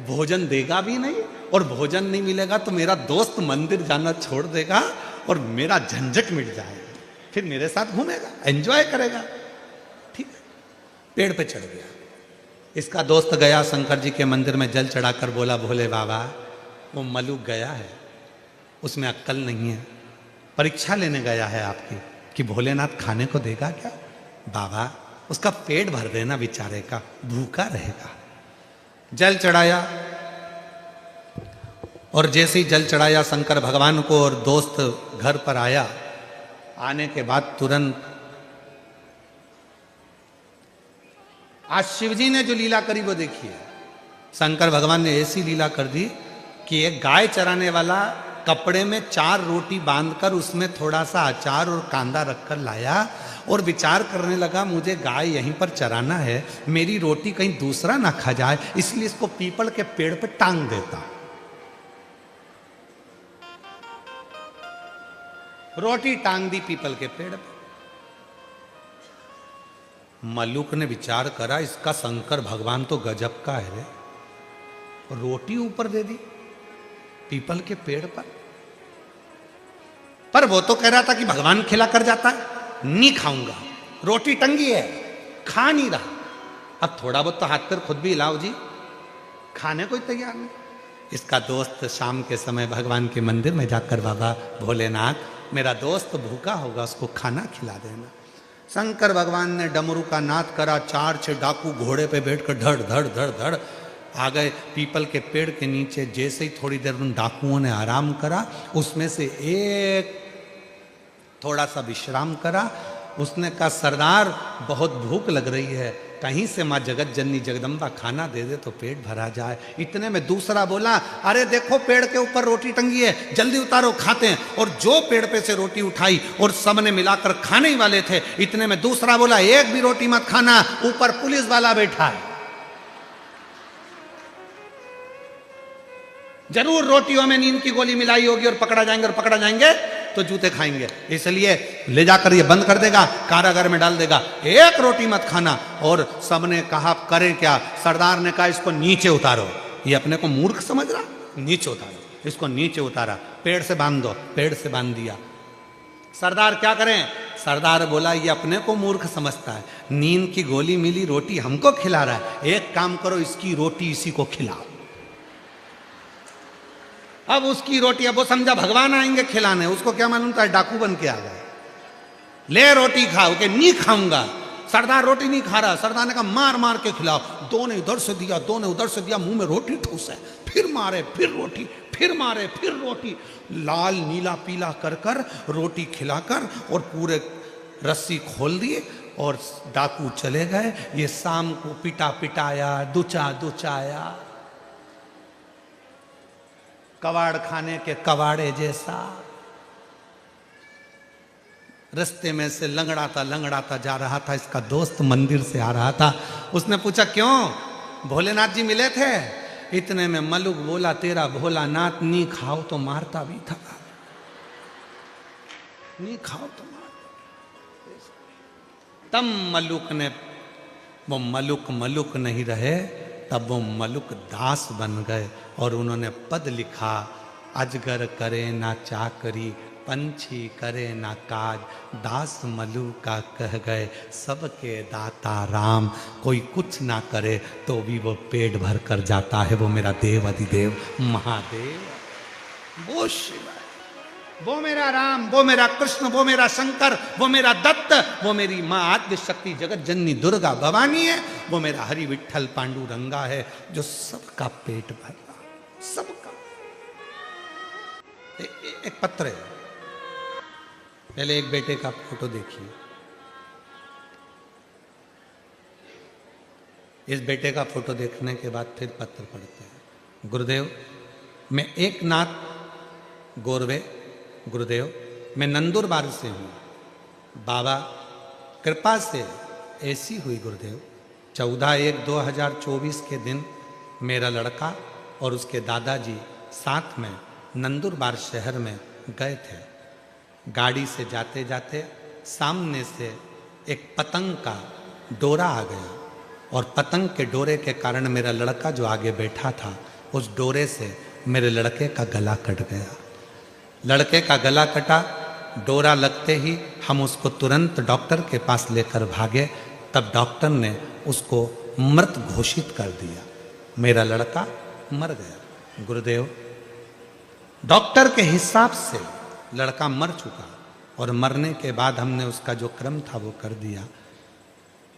भोजन देगा भी नहीं, और भोजन नहीं मिलेगा तो मेरा दोस्त मंदिर जाना छोड़ देगा और मेरा झंझट मिट जाएगा, फिर मेरे साथ घूमेगा, एंजॉय करेगा। ठीक है, पेड़ पे चढ़ गया। इसका दोस्त गया शंकर जी के मंदिर में जल चढ़ाकर बोला, भोले बाबा वो मल्लुक गया है, उसमें अक्ल नहीं है, परीक्षा लेने गया है आपकी कि भोलेनाथ खाने को देगा क्या? बाबा उसका पेट भर देना बेचारे का, भूखा रहेगा। जल चढ़ाया, और जैसे ही जल चढ़ाया शंकर भगवान को और दोस्त घर पर आया, आने के बाद तुरंत आज शिवजी ने जो लीला करी वो देखिए। शंकर भगवान ने ऐसी लीला कर दी कि एक गाय चराने वाला कपड़े में 4 रोटी बांधकर उसमें थोड़ा सा अचार और कांदा रखकर लाया और विचार करने लगा, मुझे गाय यहीं पर चराना है, मेरी रोटी कहीं दूसरा ना खा जाए, इसलिए इसको पीपल के पेड़ पे टांग देता। रोटी टांग दी पीपल के पेड़ पे। मल्लुक ने विचार करा, इसका शंकर भगवान तो गजब का है रे, रोटी ऊपर दे दी पीपल के पेड़ पर वो तो कह रहा था कि भगवान खिला कर जाता है, नहीं खाऊंगा, रोटी टंगी है, खा नहीं रहा। अब थोड़ा बहुत तो हाथ पैर खुद भी हिलाओ जी, खाने को ही तैयार नहीं। इसका दोस्त शाम के समय भगवान के मंदिर में जाकर, बाबा भोलेनाथ मेरा दोस्त भूखा होगा, उसको खाना खिला देना। शंकर भगवान ने डमरू का नाद करा, 4-6 डाकू घोड़े पे बैठकर धड़ धड़ धड़ धड़ आ गए पीपल के पेड़ के नीचे। जैसे ही थोड़ी देर उन डाकुओं ने आराम करा, उसमें से एक थोड़ा सा विश्राम करा। उसने कहा, सरदार बहुत भूख लग रही है, कहीं से माँ जगत जननी जगदम्बा खाना दे दे तो पेट भरा जाए। इतने में दूसरा बोला, अरे देखो पेड़ के ऊपर रोटी टंगी है, जल्दी उतारो खाते हैं। और जो पेड़ पे से रोटी उठाई और सबने मिलाकर खाने ही वाले थे, इतने में दूसरा बोला, एक भी रोटी मत खाना, ऊपर पुलिस वाला बैठा है, जरूर रोटियों में नींद की गोली मिलाई होगी और पकड़ा जाएंगे तो जूते खाएंगे, इसलिए ले जाकर ये बंद कर देगा, कारागार में डाल देगा, एक रोटी मत खाना। और सबने कहा करें क्या? सरदार ने कहा, इसको नीचे उतारो। ये अपने को मूर्ख समझ रहा, नीचे उतारो, इसको नीचे उतारा, पेड़ से बांध दो, पेड़ से बांध दिया। सरदार क्या करें? सरदार बोला, ये अपने को मूर्ख समझता है, नींद की गोली मिली, रोटी हमको खिला रहा है, एक काम करो, इसकी रोटी इसी को खिलाओ। अब उसकी रोटी, अब वो समझा भगवान आएंगे खिलाने, उसको क्या मालूम था डाकू बन के आ गए। ले रोटी खाओ, के नहीं खाऊंगा। सरदार रोटी नहीं खा रहा, सरदार ने कहा मार मार के खिलाओ। दो ने इधर से दिया, दो ने उधर से दिया, मुंह में रोटी ठूस है, फिर मारे, फिर रोटी, फिर मारे, फिर रोटी, लाल नीला पीला कर कर रोटी खिलाकर और पूरे रस्सी खोल दिए और डाकू चले गए। ये शाम को पिटा पिटाया, दुचा दुचाया, कबाड़ खाने के कबाड़े जैसा। रास्ते में से लंगड़ाता जा रहा था। इसका दोस्त मंदिर से आ रहा था। उसने पूछा, क्यों भोलेनाथ जी मिले थे? इतने में मलुक बोला, तेरा भोलानाथ नहीं खाओ तो मारता भी था, नहीं खाओ तो मारता। तब मलुक ने, वो मलुक नहीं रहे, तब वो मलुक दास बन गए और उन्होंने पद लिखा, अजगर करे ना चाकरी, पंछी करे ना काज, दास मलु का कह गए, सबके दाता राम। कोई कुछ ना करे तो भी वो पेट भर कर जाता है, वो मेरा देव अधिदेव महादेव, वो शिव, वो मेरा राम, वो मेरा कृष्ण, वो मेरा शंकर, वो मेरा दत्त, वो मेरी माँ आद्य शक्ति जगत जननी दुर्गा भवानी है, वो मेरा हरि विठल पांडुरंगा है, जो सबका पेट भर रहा, सबका। एक पत्र है, पहले एक बेटे का फोटो देखिए। इस बेटे का फोटो देखने के बाद फिर पत्र पढ़ते हैं। गुरुदेव, मैं एक नाथ गोरवे, गुरुदेव मैं नंदुरबार से हूँ। बाबा कृपा से ऐसी हुई गुरुदेव, 14/1/2024 के दिन मेरा लड़का और उसके दादाजी साथ में नंदुरबार शहर में गए थे। गाड़ी से जाते जाते सामने से एक पतंग का डोरा आ गया और पतंग के डोरे के कारण मेरा लड़का जो आगे बैठा था, उस डोरे से मेरे लड़के का गला कट गया। लड़के का गला कटा, डोरा लगते ही हम उसको तुरंत डॉक्टर के पास लेकर भागे। तब डॉक्टर ने उसको मृत घोषित कर दिया। मेरा लड़का मर गया। गुरुदेव, डॉक्टर के हिसाब से लड़का मर चुका और मरने के बाद हमने उसका जो क्रम था वो कर दिया।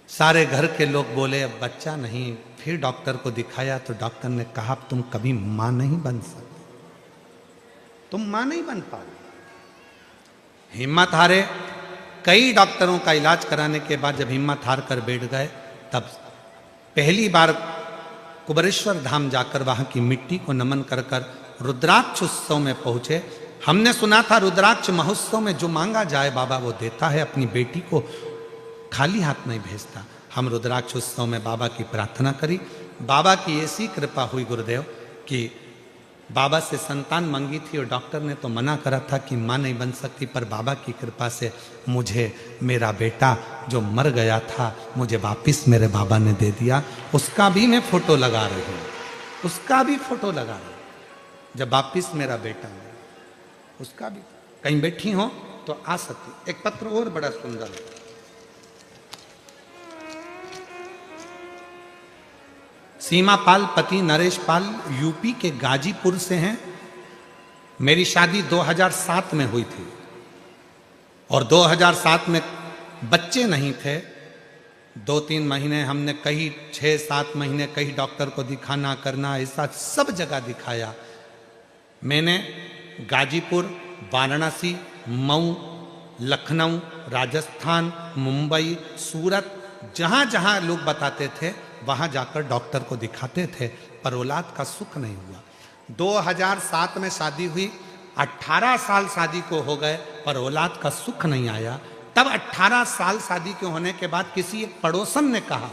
सारे घर के लोग बोले अब बच्चा नहीं। फिर डॉक्टर को दिखाया तो डॉक्टर ने कहा तुम कभी मां नहीं बन सकते, तुम मां नहीं बन पाओगे। हिम्मत हारे। कई डॉक्टरों का इलाज कराने के बाद जब हिम्मत हार कर बैठ गए, तब पहली बार कुबरेश्वर धाम जाकर वहां की मिट्टी को नमन कर कर रुद्राक्ष उत्सव में पहुंचे। हमने सुना था रुद्राक्ष महोत्सव में जो मांगा जाए बाबा वो देता है, अपनी बेटी को खाली हाथ नहीं भेजता। हम रुद्राक्ष उत्सव में बाबा की प्रार्थना करी। बाबा की ऐसी कृपा हुई गुरुदेव कि बाबा से संतान मांगी थी और डॉक्टर ने तो मना करा था कि मां नहीं बन सकती, पर बाबा की कृपा से मुझे मेरा बेटा जो मर गया था मुझे वापिस मेरे बाबा ने दे दिया। उसका भी मैं फोटो लगा रही हूँ, उसका भी फोटो लगा रही हूँ। जब वापिस मेरा बेटा है उसका भी, कहीं बैठी हो तो आ सकती। एक पत्र और बड़ा सुंदर है। सीमा पाल पति नरेश पाल यूपी के गाजीपुर से हैं। मेरी शादी 2007 में हुई थी और 2007 में बच्चे नहीं थे। 2-3 महीने हमने कई 6-7 महीने कई डॉक्टर को दिखाना करना, ऐसा सब जगह दिखाया। मैंने गाजीपुर, वाराणसी, मऊ, लखनऊ, राजस्थान, मुंबई, सूरत, जहाँ जहाँ लोग बताते थे वहाँ जाकर डॉक्टर को दिखाते थे, पर औलाद का सुख नहीं हुआ। 2007 में शादी हुई, 18 साल शादी को हो गए पर औलाद का सुख नहीं आया। तब 18 साल शादी के होने के बाद किसी एक पड़ोसन ने कहा,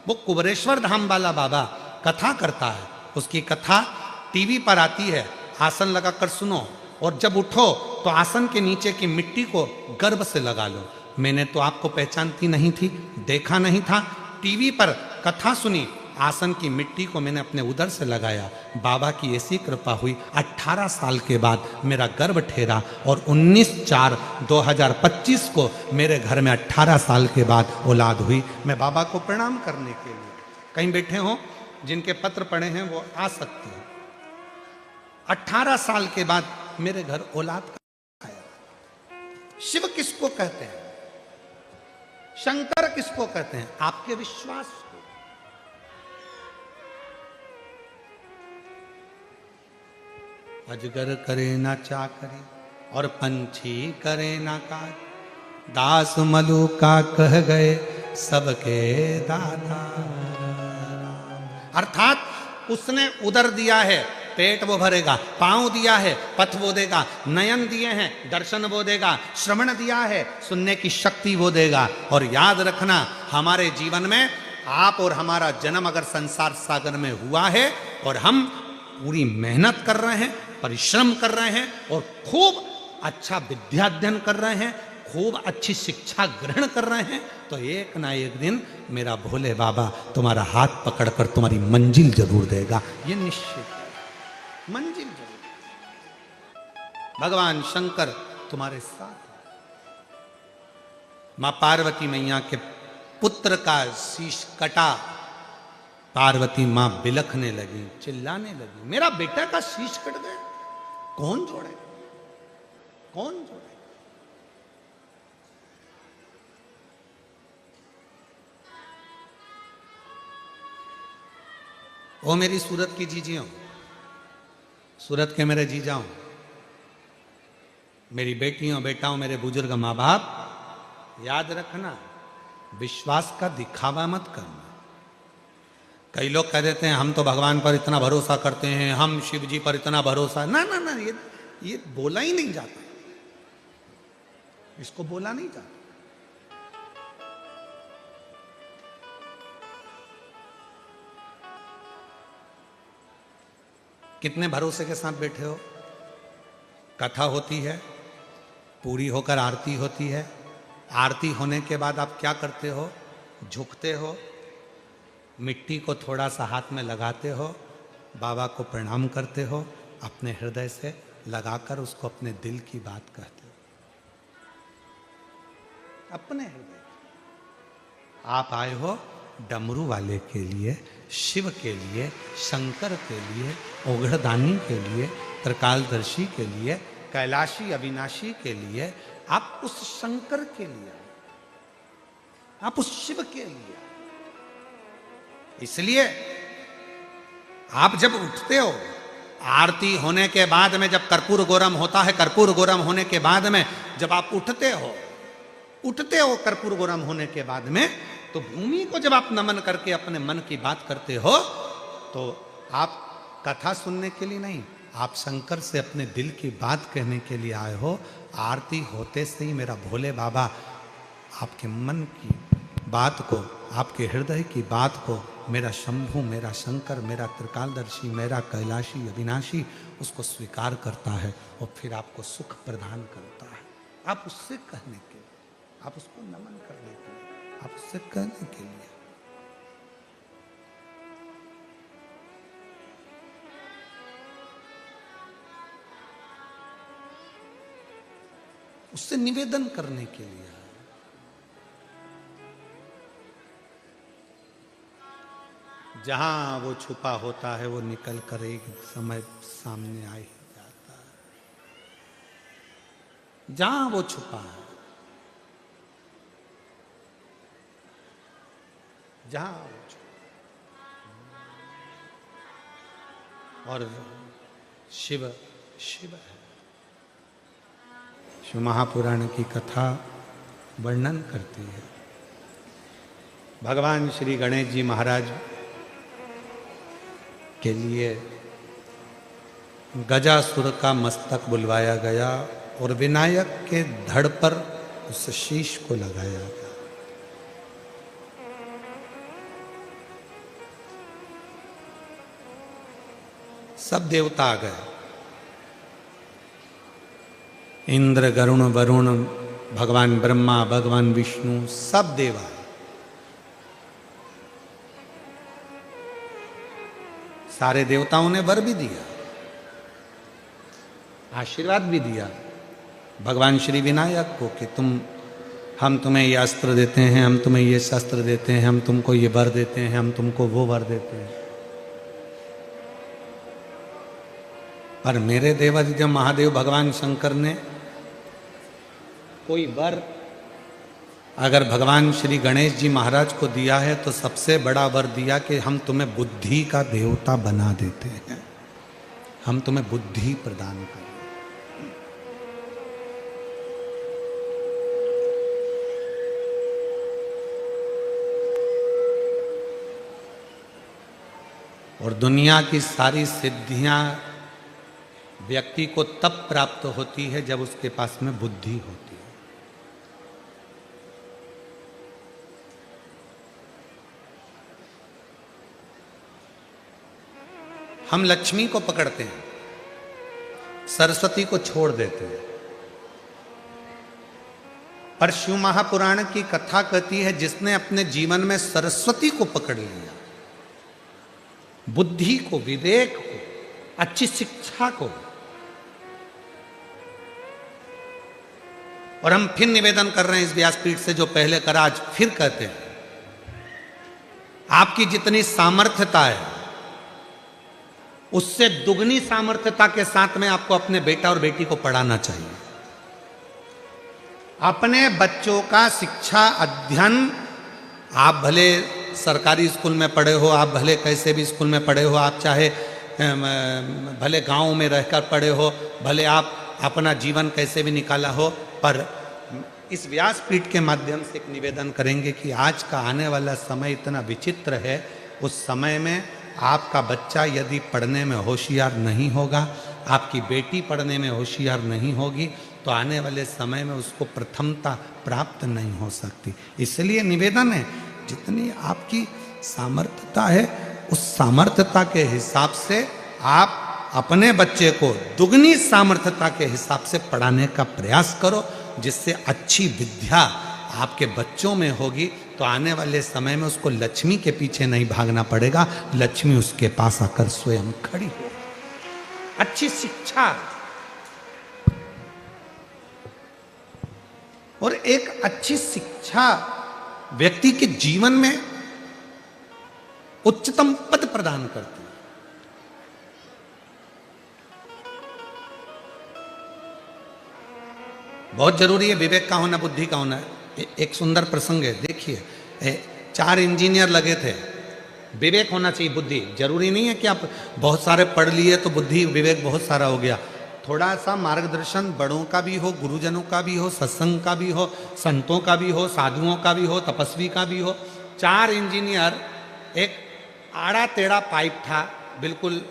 वो कुबरेश्वर धाम वाला बाबा कथा करता है, उसकी कथा टीवी पर आती है, आसन लगाकर सुनो और जब उठो तो आसन के नीचे की मिट्टी को गर्भ से लगा लो। मैंने तो आपको पहचानती नहीं थी, देखा नहीं था, टीवी पर कथा सुनी, आसन की मिट्टी को मैंने अपने उदर से लगाया। बाबा की ऐसी कृपा हुई, 18 साल के बाद मेरा गर्भ ठहरा और 19/4/2025 को मेरे घर में 18 साल के बाद औलाद हुई। मैं बाबा को प्रणाम करने के लिए, कहीं बैठे हो जिनके पत्र पढ़े हैं वो आ सकते हैं। 18 साल के बाद मेरे घर औलाद का आया। शिव किसको कहते हैं, शंकर किसको कहते हैं? आपके विश्वास को। अजगर करे ना चाकरी और पंछी करे ना काज, दास मलूका कह गए सबके दाता। अर्थात उसने उदर दिया है, पेट वो भरेगा, पांव दिया है, पथ वो देगा, नयन दिए हैं, दर्शन वो देगा, श्रवण दिया है, सुनने की शक्ति वो देगा। और याद रखना, हमारे जीवन में आप और हमारा जन्म अगर संसार सागर में हुआ है और हम पूरी मेहनत कर रहे हैं, परिश्रम कर रहे हैं और खूब अच्छा विद्याध्ययन कर रहे हैं, खूब अच्छी शिक्षा ग्रहण कर रहे हैं, तो एक ना एक दिन मेरा भोले बाबा तुम्हारा हाथ पकड़कर तुम्हारी मंजिल जरूर देगा। ये निश्चित मंजिल जरूर। भगवान शंकर तुम्हारे साथ। मां पार्वती मैया के पुत्र का शीश कटा, पार्वती मां बिलखने लगी, चिल्लाने लगी, मेरा बेटा का शीश कट गया, कौन जोड़े, कौन जोड़े। ओ मेरी सूरत की जीजियों, सूरत के मेरे जीजाओं, मेरी बेटियों बेटाओं, मेरे बुजुर्ग माँ बाप, याद रखना, विश्वास का दिखावा मत करना। कई लोग कह देते हैं हम तो भगवान पर इतना भरोसा करते हैं, हम शिव जी पर इतना भरोसा, ना ना ना, ये बोला ही नहीं जाता, इसको बोला नहीं जाता। कितने भरोसे के साथ बैठे हो। कथा होती है, पूरी होकर आरती होती है, आरती होने के बाद आप क्या करते हो, झुकते हो, मिट्टी को थोड़ा सा हाथ में लगाते हो, बाबा को प्रणाम करते हो, अपने हृदय से लगाकर उसको अपने दिल की बात कहते हो, अपने हृदय। आप आए हो डमरू वाले के लिए, शिव के लिए, शंकर के लिए, ओघड़दानी के लिए, त्रिकालदर्शी के लिए, कैलाशी अविनाशी के लिए, आप उस शंकर के लिए, आप उस शिव के लिए। इसलिए आप जब उठते हो, आरती होने के बाद में जब कर्पूर गौरम होता है, कर्पूर गौरम होने के बाद में जब आप उठते हो कर्पूर गौरम होने के बाद में, तो भूमि को जब आप नमन करके अपने मन की बात करते हो, तो आप कथा सुनने के लिए नहीं, आप शंकर से अपने दिल की बात कहने के लिए आए हो। आरती होते से ही मेरा भोले बाबा आपके मन की बात को, आपके हृदय की बात को, मेरा शंभु, मेरा शंकर, मेरा त्रिकालदर्शी, मेरा कैलाशी अविनाशी, उसको स्वीकार करता है और फिर आपको सुख प्रदान करता है। आप उससे कहने के लिए, आप उसको नमन करने के लिए, आप उससे कहने के लिए। उससे निवेदन करने के लिए। जहां वो छुपा होता है वो निकल कर एक समय सामने आ ही जाता है। जहां वो छुपा है, जहां वो छुपा, और शिव शिव है। शिव महापुराण की कथा वर्णन करती है। भगवान श्री गणेश जी महाराज के लिए गजासुर का मस्तक बुलवाया गया और विनायक के धड़ पर उस शीश को लगाया गया। सब देवता आ गए, इंद्र, गरुण, वरुण, भगवान ब्रह्मा, भगवान विष्णु, सब देव आए। सारे देवताओं ने वर भी दिया, आशीर्वाद भी दिया भगवान श्री विनायक को कि हम तुम्हें ये अस्त्र देते हैं, हम तुम्हें ये शस्त्र देते हैं, हम तुमको ये वर देते हैं, हम तुमको वो वर देते हैं। पर मेरे देवाधिदेव महादेव भगवान शंकर ने कोई वर अगर भगवान श्री गणेश जी महाराज को दिया है तो सबसे बड़ा वर दिया कि हम तुम्हें बुद्धि का देवता बना देते हैं, हम तुम्हें बुद्धि प्रदान करें। और दुनिया की सारी सिद्धियां व्यक्ति को तब प्राप्त होती है जब उसके पास में बुद्धि होती है। हम लक्ष्मी को पकड़ते हैं, सरस्वती को छोड़ देते हैं। पर शिव महापुराण की कथा कहती है जिसने अपने जीवन में सरस्वती को पकड़ लिया, बुद्धि को, विवेक को, अच्छी शिक्षा को। और हम फिर निवेदन कर रहे हैं इस व्यासपीठ से, जो पहले करा आज फिर कहते हैं, आपकी जितनी सामर्थ्यता है उससे दुगनी सामर्थ्यता के साथ में आपको अपने बेटा और बेटी को पढ़ाना चाहिए। अपने बच्चों का शिक्षा अध्ययन, आप भले सरकारी स्कूल में पढ़े हो, आप भले कैसे भी स्कूल में पढ़े हो, आप चाहे भले गांव में रहकर पढ़े हो, भले आप अपना जीवन कैसे भी निकाला हो, पर इस व्यासपीठ के माध्यम से एक निवेदन करेंगे कि आज का आने वाला समय इतना विचित्र है। उस समय में आपका बच्चा यदि पढ़ने में होशियार नहीं होगा, आपकी बेटी पढ़ने में होशियार नहीं होगी, तो आने वाले समय में उसको प्रथमता प्राप्त नहीं हो सकती। इसलिए निवेदन है, जितनी आपकी सामर्थ्यता है उस सामर्थ्यता के हिसाब से आप अपने बच्चे को दुगनी सामर्थ्यता के हिसाब से पढ़ाने का प्रयास करो, जिससे अच्छी विद्या आपके बच्चों में होगी। तो आने वाले समय में उसको लक्ष्मी के पीछे नहीं भागना पड़ेगा, लक्ष्मी उसके पास आकर स्वयं खड़ी हो। अच्छी शिक्षा और एक अच्छी शिक्षा व्यक्ति के जीवन में उच्चतम पद प्रदान करती है। बहुत जरूरी है विवेक का होना, बुद्धि का होना। एक सुंदर प्रसंग है, देखिए, 4 इंजीनियर लगे थे। विवेक होना चाहिए, बुद्धि जरूरी नहीं है कि आप बहुत सारे पढ़ लिए तो बुद्धि विवेक बहुत सारा हो गया। थोड़ा सा मार्गदर्शन बड़ों का भी हो, गुरुजनों का भी हो, सत्संग का भी हो, संतों का भी हो, साधुओं का भी हो, तपस्वी का भी हो। 4 इंजीनियर, एक आड़ा टेढ़ा पाइप था, बिल्कुल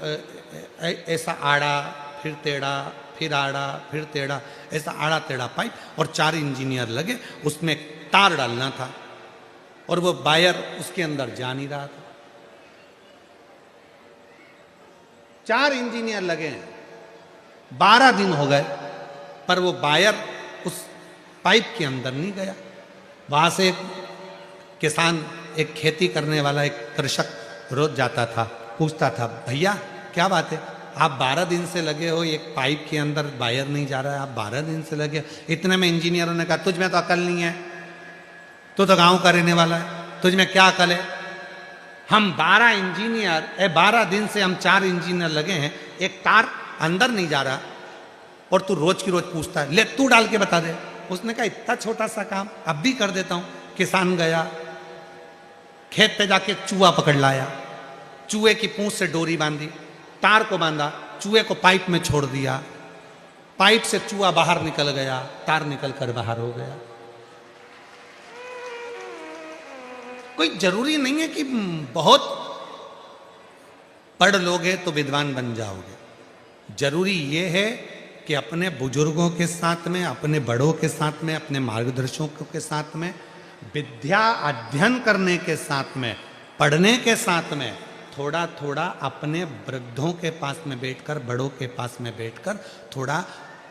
ऐसा आड़ा फिर टेढ़ा फिर आड़ा फिर टेढ़ा, ऐसा आड़ा टेढ़ा पाइप, और 4 इंजीनियर लगे, उसमें तार डालना था और वो वायर उसके अंदर जा नहीं रहा था। 4 इंजीनियर लगे हैं, 12 दिन हो गए, पर वो वायर उस पाइप के अंदर नहीं गया। वहां से एक किसान, एक खेती करने वाला, एक कृषक रोज जाता था, पूछता था, भैया क्या बात है, आप 12 दिन से लगे हो, एक पाइप के अंदर वायर नहीं जा रहा है, आप 12 दिन से लगे। इतने में इंजीनियरों ने कहा, तुझ में तो अकल नहीं है, तू तो गांव का रहने वाला है, तुझ में क्या अकल है। हम 12 इंजीनियर, 12 दिन से हम 4 इंजीनियर लगे हैं, एक तार अंदर नहीं जा रहा, और तू रोज की रोज पूछता है, ले तू डाल के बता दे। उसने कहा, इतना छोटा सा काम अब भी कर देता हूं। किसान गया, खेत पे जाके चूहा पकड़ लाया, चूहे की पूंछ से डोरी बांधी, तार को बांधा, चूहे को पाइप में छोड़ दिया, पाइप से चूहा बाहर निकल गया, तार निकल कर बाहर हो गया। कोई जरूरी नहीं है कि बहुत पढ़ लोगे तो विद्वान बन जाओगे। जरूरी ये है कि अपने बुजुर्गों के साथ में, अपने बड़ों के साथ में, अपने मार्गदर्शकों के साथ में, विद्या अध्ययन करने के साथ में, पढ़ने के साथ में, थोड़ा थोड़ा अपने वृद्धों के पास में बैठकर, बड़ों के पास में बैठकर थोड़ा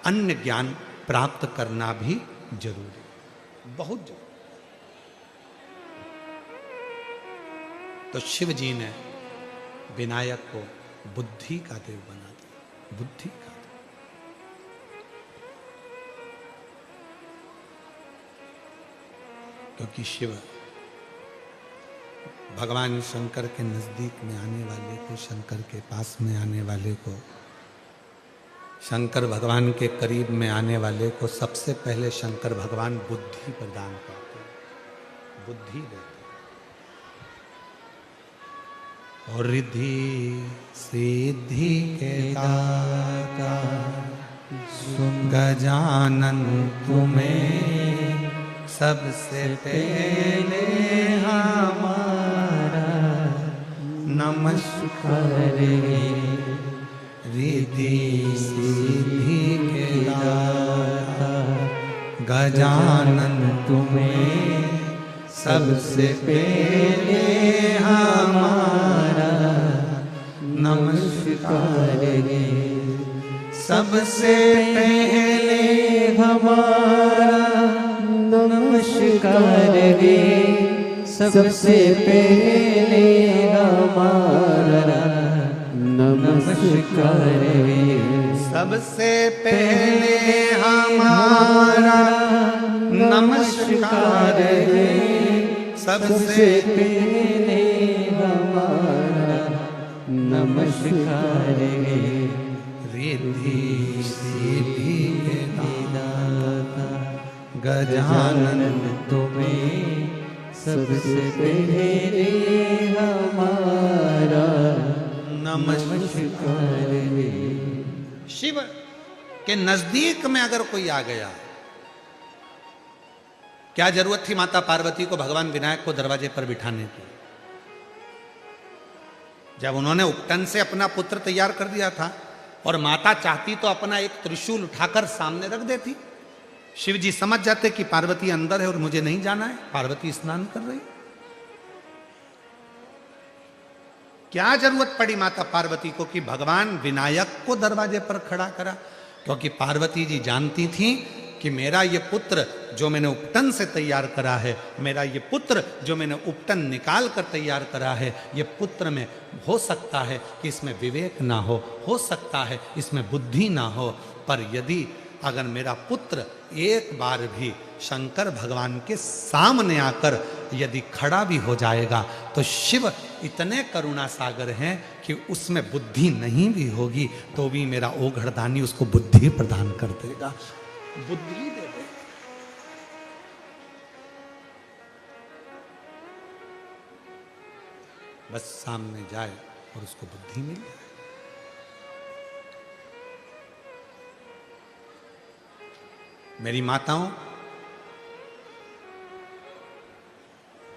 अन्य ज्ञान प्राप्त करना भी जरूरी, बहुत जरूरी। तो शिव जी ने विनायक को बुद्धि का देव बना दिया, बुद्धि का देव। क्योंकि शिव भगवान शंकर के नजदीक में आने वाले को, शंकर के पास में आने वाले को, शंकर भगवान के करीब में आने वाले को सबसे पहले शंकर भगवान बुद्धि प्रदान करते हैं, बुद्धि देते हैं। और रिद्धि सिद्धि के दाता गजानन तुम्हें सबसे पहले हमारा नमस्कार रिद्धि सिद्धि के दाता गजानन तुम्हें सबसे पहले हमारा नमस्कार रे। सबसे पहले हमारा नमस्कार रे। सबसे पहले हमारा नमस्कार रे। सबसे पहले हमारा नमस्कार रे। सबसे पहले हमारा नमस्कार रे। रिद्धि सिद्धि के दाता गजानन तुम्हें सबसे पहले हमारा नमस्कार रे। शिव के नजदीक में अगर कोई आ गया, क्या जरूरत थी माता पार्वती को भगवान विनायक को दरवाजे पर बिठाने की? जब उन्होंने उपटन से अपना पुत्र तैयार कर दिया था और माता चाहती तो अपना एक त्रिशूल उठाकर सामने रख देती। शिव जी समझ जाते कि पार्वती अंदर है और मुझे नहीं जाना है, पार्वती स्नान कर रही। क्या जरूरत पड़ी माता पार्वती को कि भगवान विनायक को दरवाजे पर खड़ा करा? क्योंकि पार्वती जी जानती थी कि मेरा ये पुत्र जो मैंने उपटन से तैयार करा है, मेरा ये पुत्र जो मैंने उपटन निकाल कर तैयार करा है, ये पुत्र में हो सकता है कि इसमें विवेक ना हो सकता है इसमें बुद्धि ना हो, पर यदि अगर मेरा पुत्र एक बार भी शंकर भगवान के सामने आकर यदि खड़ा भी हो जाएगा तो शिव इतने करुणा सागर हैं कि उसमें बुद्धि नहीं भी होगी तो भी मेरा ओघड़दानी उसको बुद्धि प्रदान कर देगा, बुद्धि दे दे। बस सामने जाए और उसको बुद्धि मिल जाए। मेरी माताओं,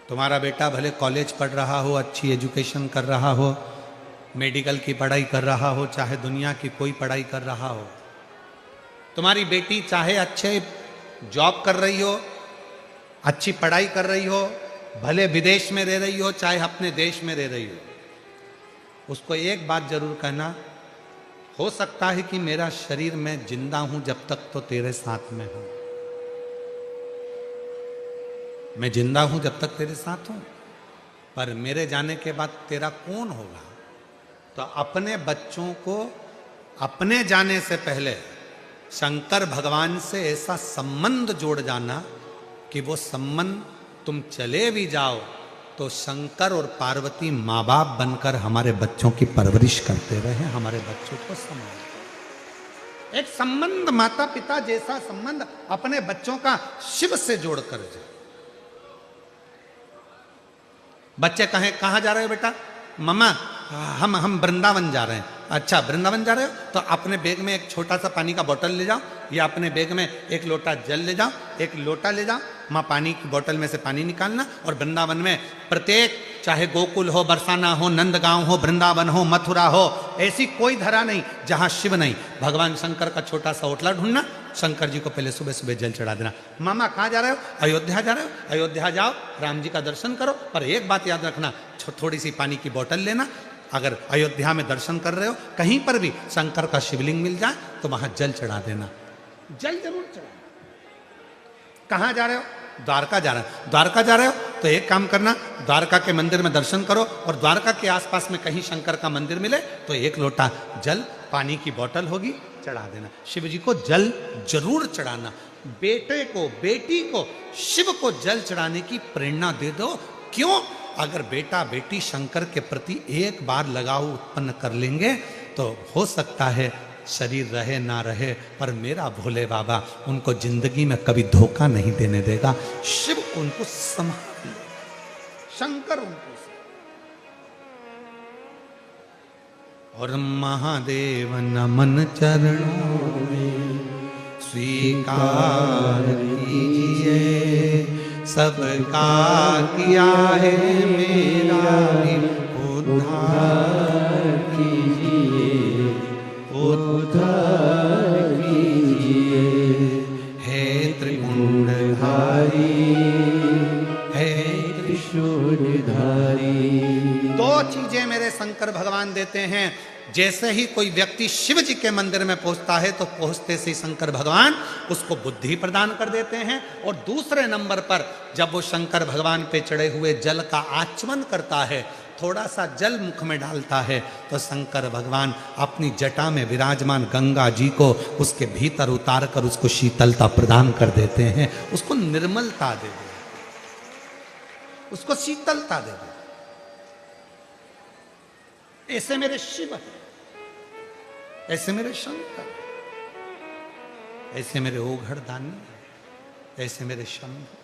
तुम्हारा बेटा भले कॉलेज पढ़ रहा हो, अच्छी एजुकेशन कर रहा हो, मेडिकल की पढ़ाई कर रहा हो, चाहे दुनिया की कोई पढ़ाई कर रहा हो, तुम्हारी बेटी चाहे अच्छे जॉब कर रही हो, अच्छी पढ़ाई कर रही हो, भले विदेश में रह रही हो, चाहे अपने देश में रह रही हो, उसको एक बात जरूर कहना, हो सकता है कि मेरा शरीर में जिंदा हूं जब तक तो तेरे साथ में हूं, मैं जिंदा हूं जब तक तेरे साथ हूं, पर मेरे जाने के बाद तेरा कौन होगा? तो अपने बच्चों को अपने जाने से पहले शंकर भगवान से ऐसा संबंध जोड़ जाना कि वो संबंध तुम चले भी जाओ तो शंकर और पार्वती माँ बाप बनकर हमारे बच्चों की परवरिश करते रहे, हमारे बच्चों को संभालते। एक संबंध माता पिता जैसा संबंध अपने बच्चों का शिव से जोड़कर जाए। बच्चे कहें कहाँ जा रहे हो बेटा? मम्मा हम वृंदावन जा रहे हैं। अच्छा वृंदावन जा रहे हो तो अपने बैग में एक छोटा सा पानी का बोतल ले जाओ या अपने बैग में एक लोटा जल ले जाओ, एक लोटा ले जाओ, माँ पानी की बोतल में से पानी निकालना और वृंदावन में प्रत्येक चाहे गोकुल हो, बरसाना हो, नंदगांव हो, वृंदावन हो, मथुरा हो, ऐसी कोई धरा नहीं जहां शिव नहीं, भगवान शंकर का छोटा सा ओटला ढूंढना, शंकर जी को पहले सुबह सुबह जल चढ़ा देना। मामा कहाँ जा रहे हो? अयोध्या जा रहे हो? अयोध्या जाओ, राम जी का दर्शन करो, पर एक बात याद रखना, थोड़ी सी पानी की बोतल लेना। अगर अयोध्या में दर्शन कर रहे हो, कहीं पर भी शंकर का शिवलिंग मिल जाए तो वहां जल चढ़ा देना, जल जरूर चढ़ा। कहाँ जा रहे हो? द्वारका जा रहे हो। द्वारका जा रहे हो तो एक काम करना, द्वारका के मंदिर में दर्शन करो और द्वारका के आसपास में कहीं शंकर का मंदिर मिले तो एक लोटा जल, पानी की बोतल होगी, चढ़ा देना। शिव जी को जल जरूर चढ़ाना। बेटे को, बेटी को शिव को जल चढ़ाने की प्रेरणा दे दो। क्यों? अगर बेटा बेटी शंकर के प्रति एक बार लगाव उत्पन्न कर लेंगे तो हो सकता है शरीर रहे ना रहे, पर मेरा भोले बाबा उनको जिंदगी में कभी धोखा नहीं देने देगा। शिव उनको संभाल ले, शंकर उनको। और महादेव नमन चरणों में स्वीकार कीजिए, सबका किया है मेरा भी खुद उद्धार कीजिए, उद्धार कीजिए। हे त्रिपुंडधारी, हे त्रिशूलधारी। दो चीजें मेरे शंकर भगवान देते हैं। जैसे ही कोई व्यक्ति शिव जी के मंदिर में पहुंचता है तो पहुंचते से शंकर भगवान उसको बुद्धि प्रदान कर देते हैं, और दूसरे नंबर पर जब वो शंकर भगवान पे चढ़े हुए जल का आचमन करता है, थोड़ा सा जल मुख में डालता है, तो शंकर भगवान अपनी जटा में विराजमान गंगा जी को उसके भीतर उतार कर उसको शीतलता प्रदान कर देते हैं, उसको निर्मलता दे देते, उसको शीतलता दे देते। ऐसे मेरे शिव है, ऐसे मेरे शंकर, ऐसे मेरे ओघड़ दानी, ऐसे मेरे शंभु।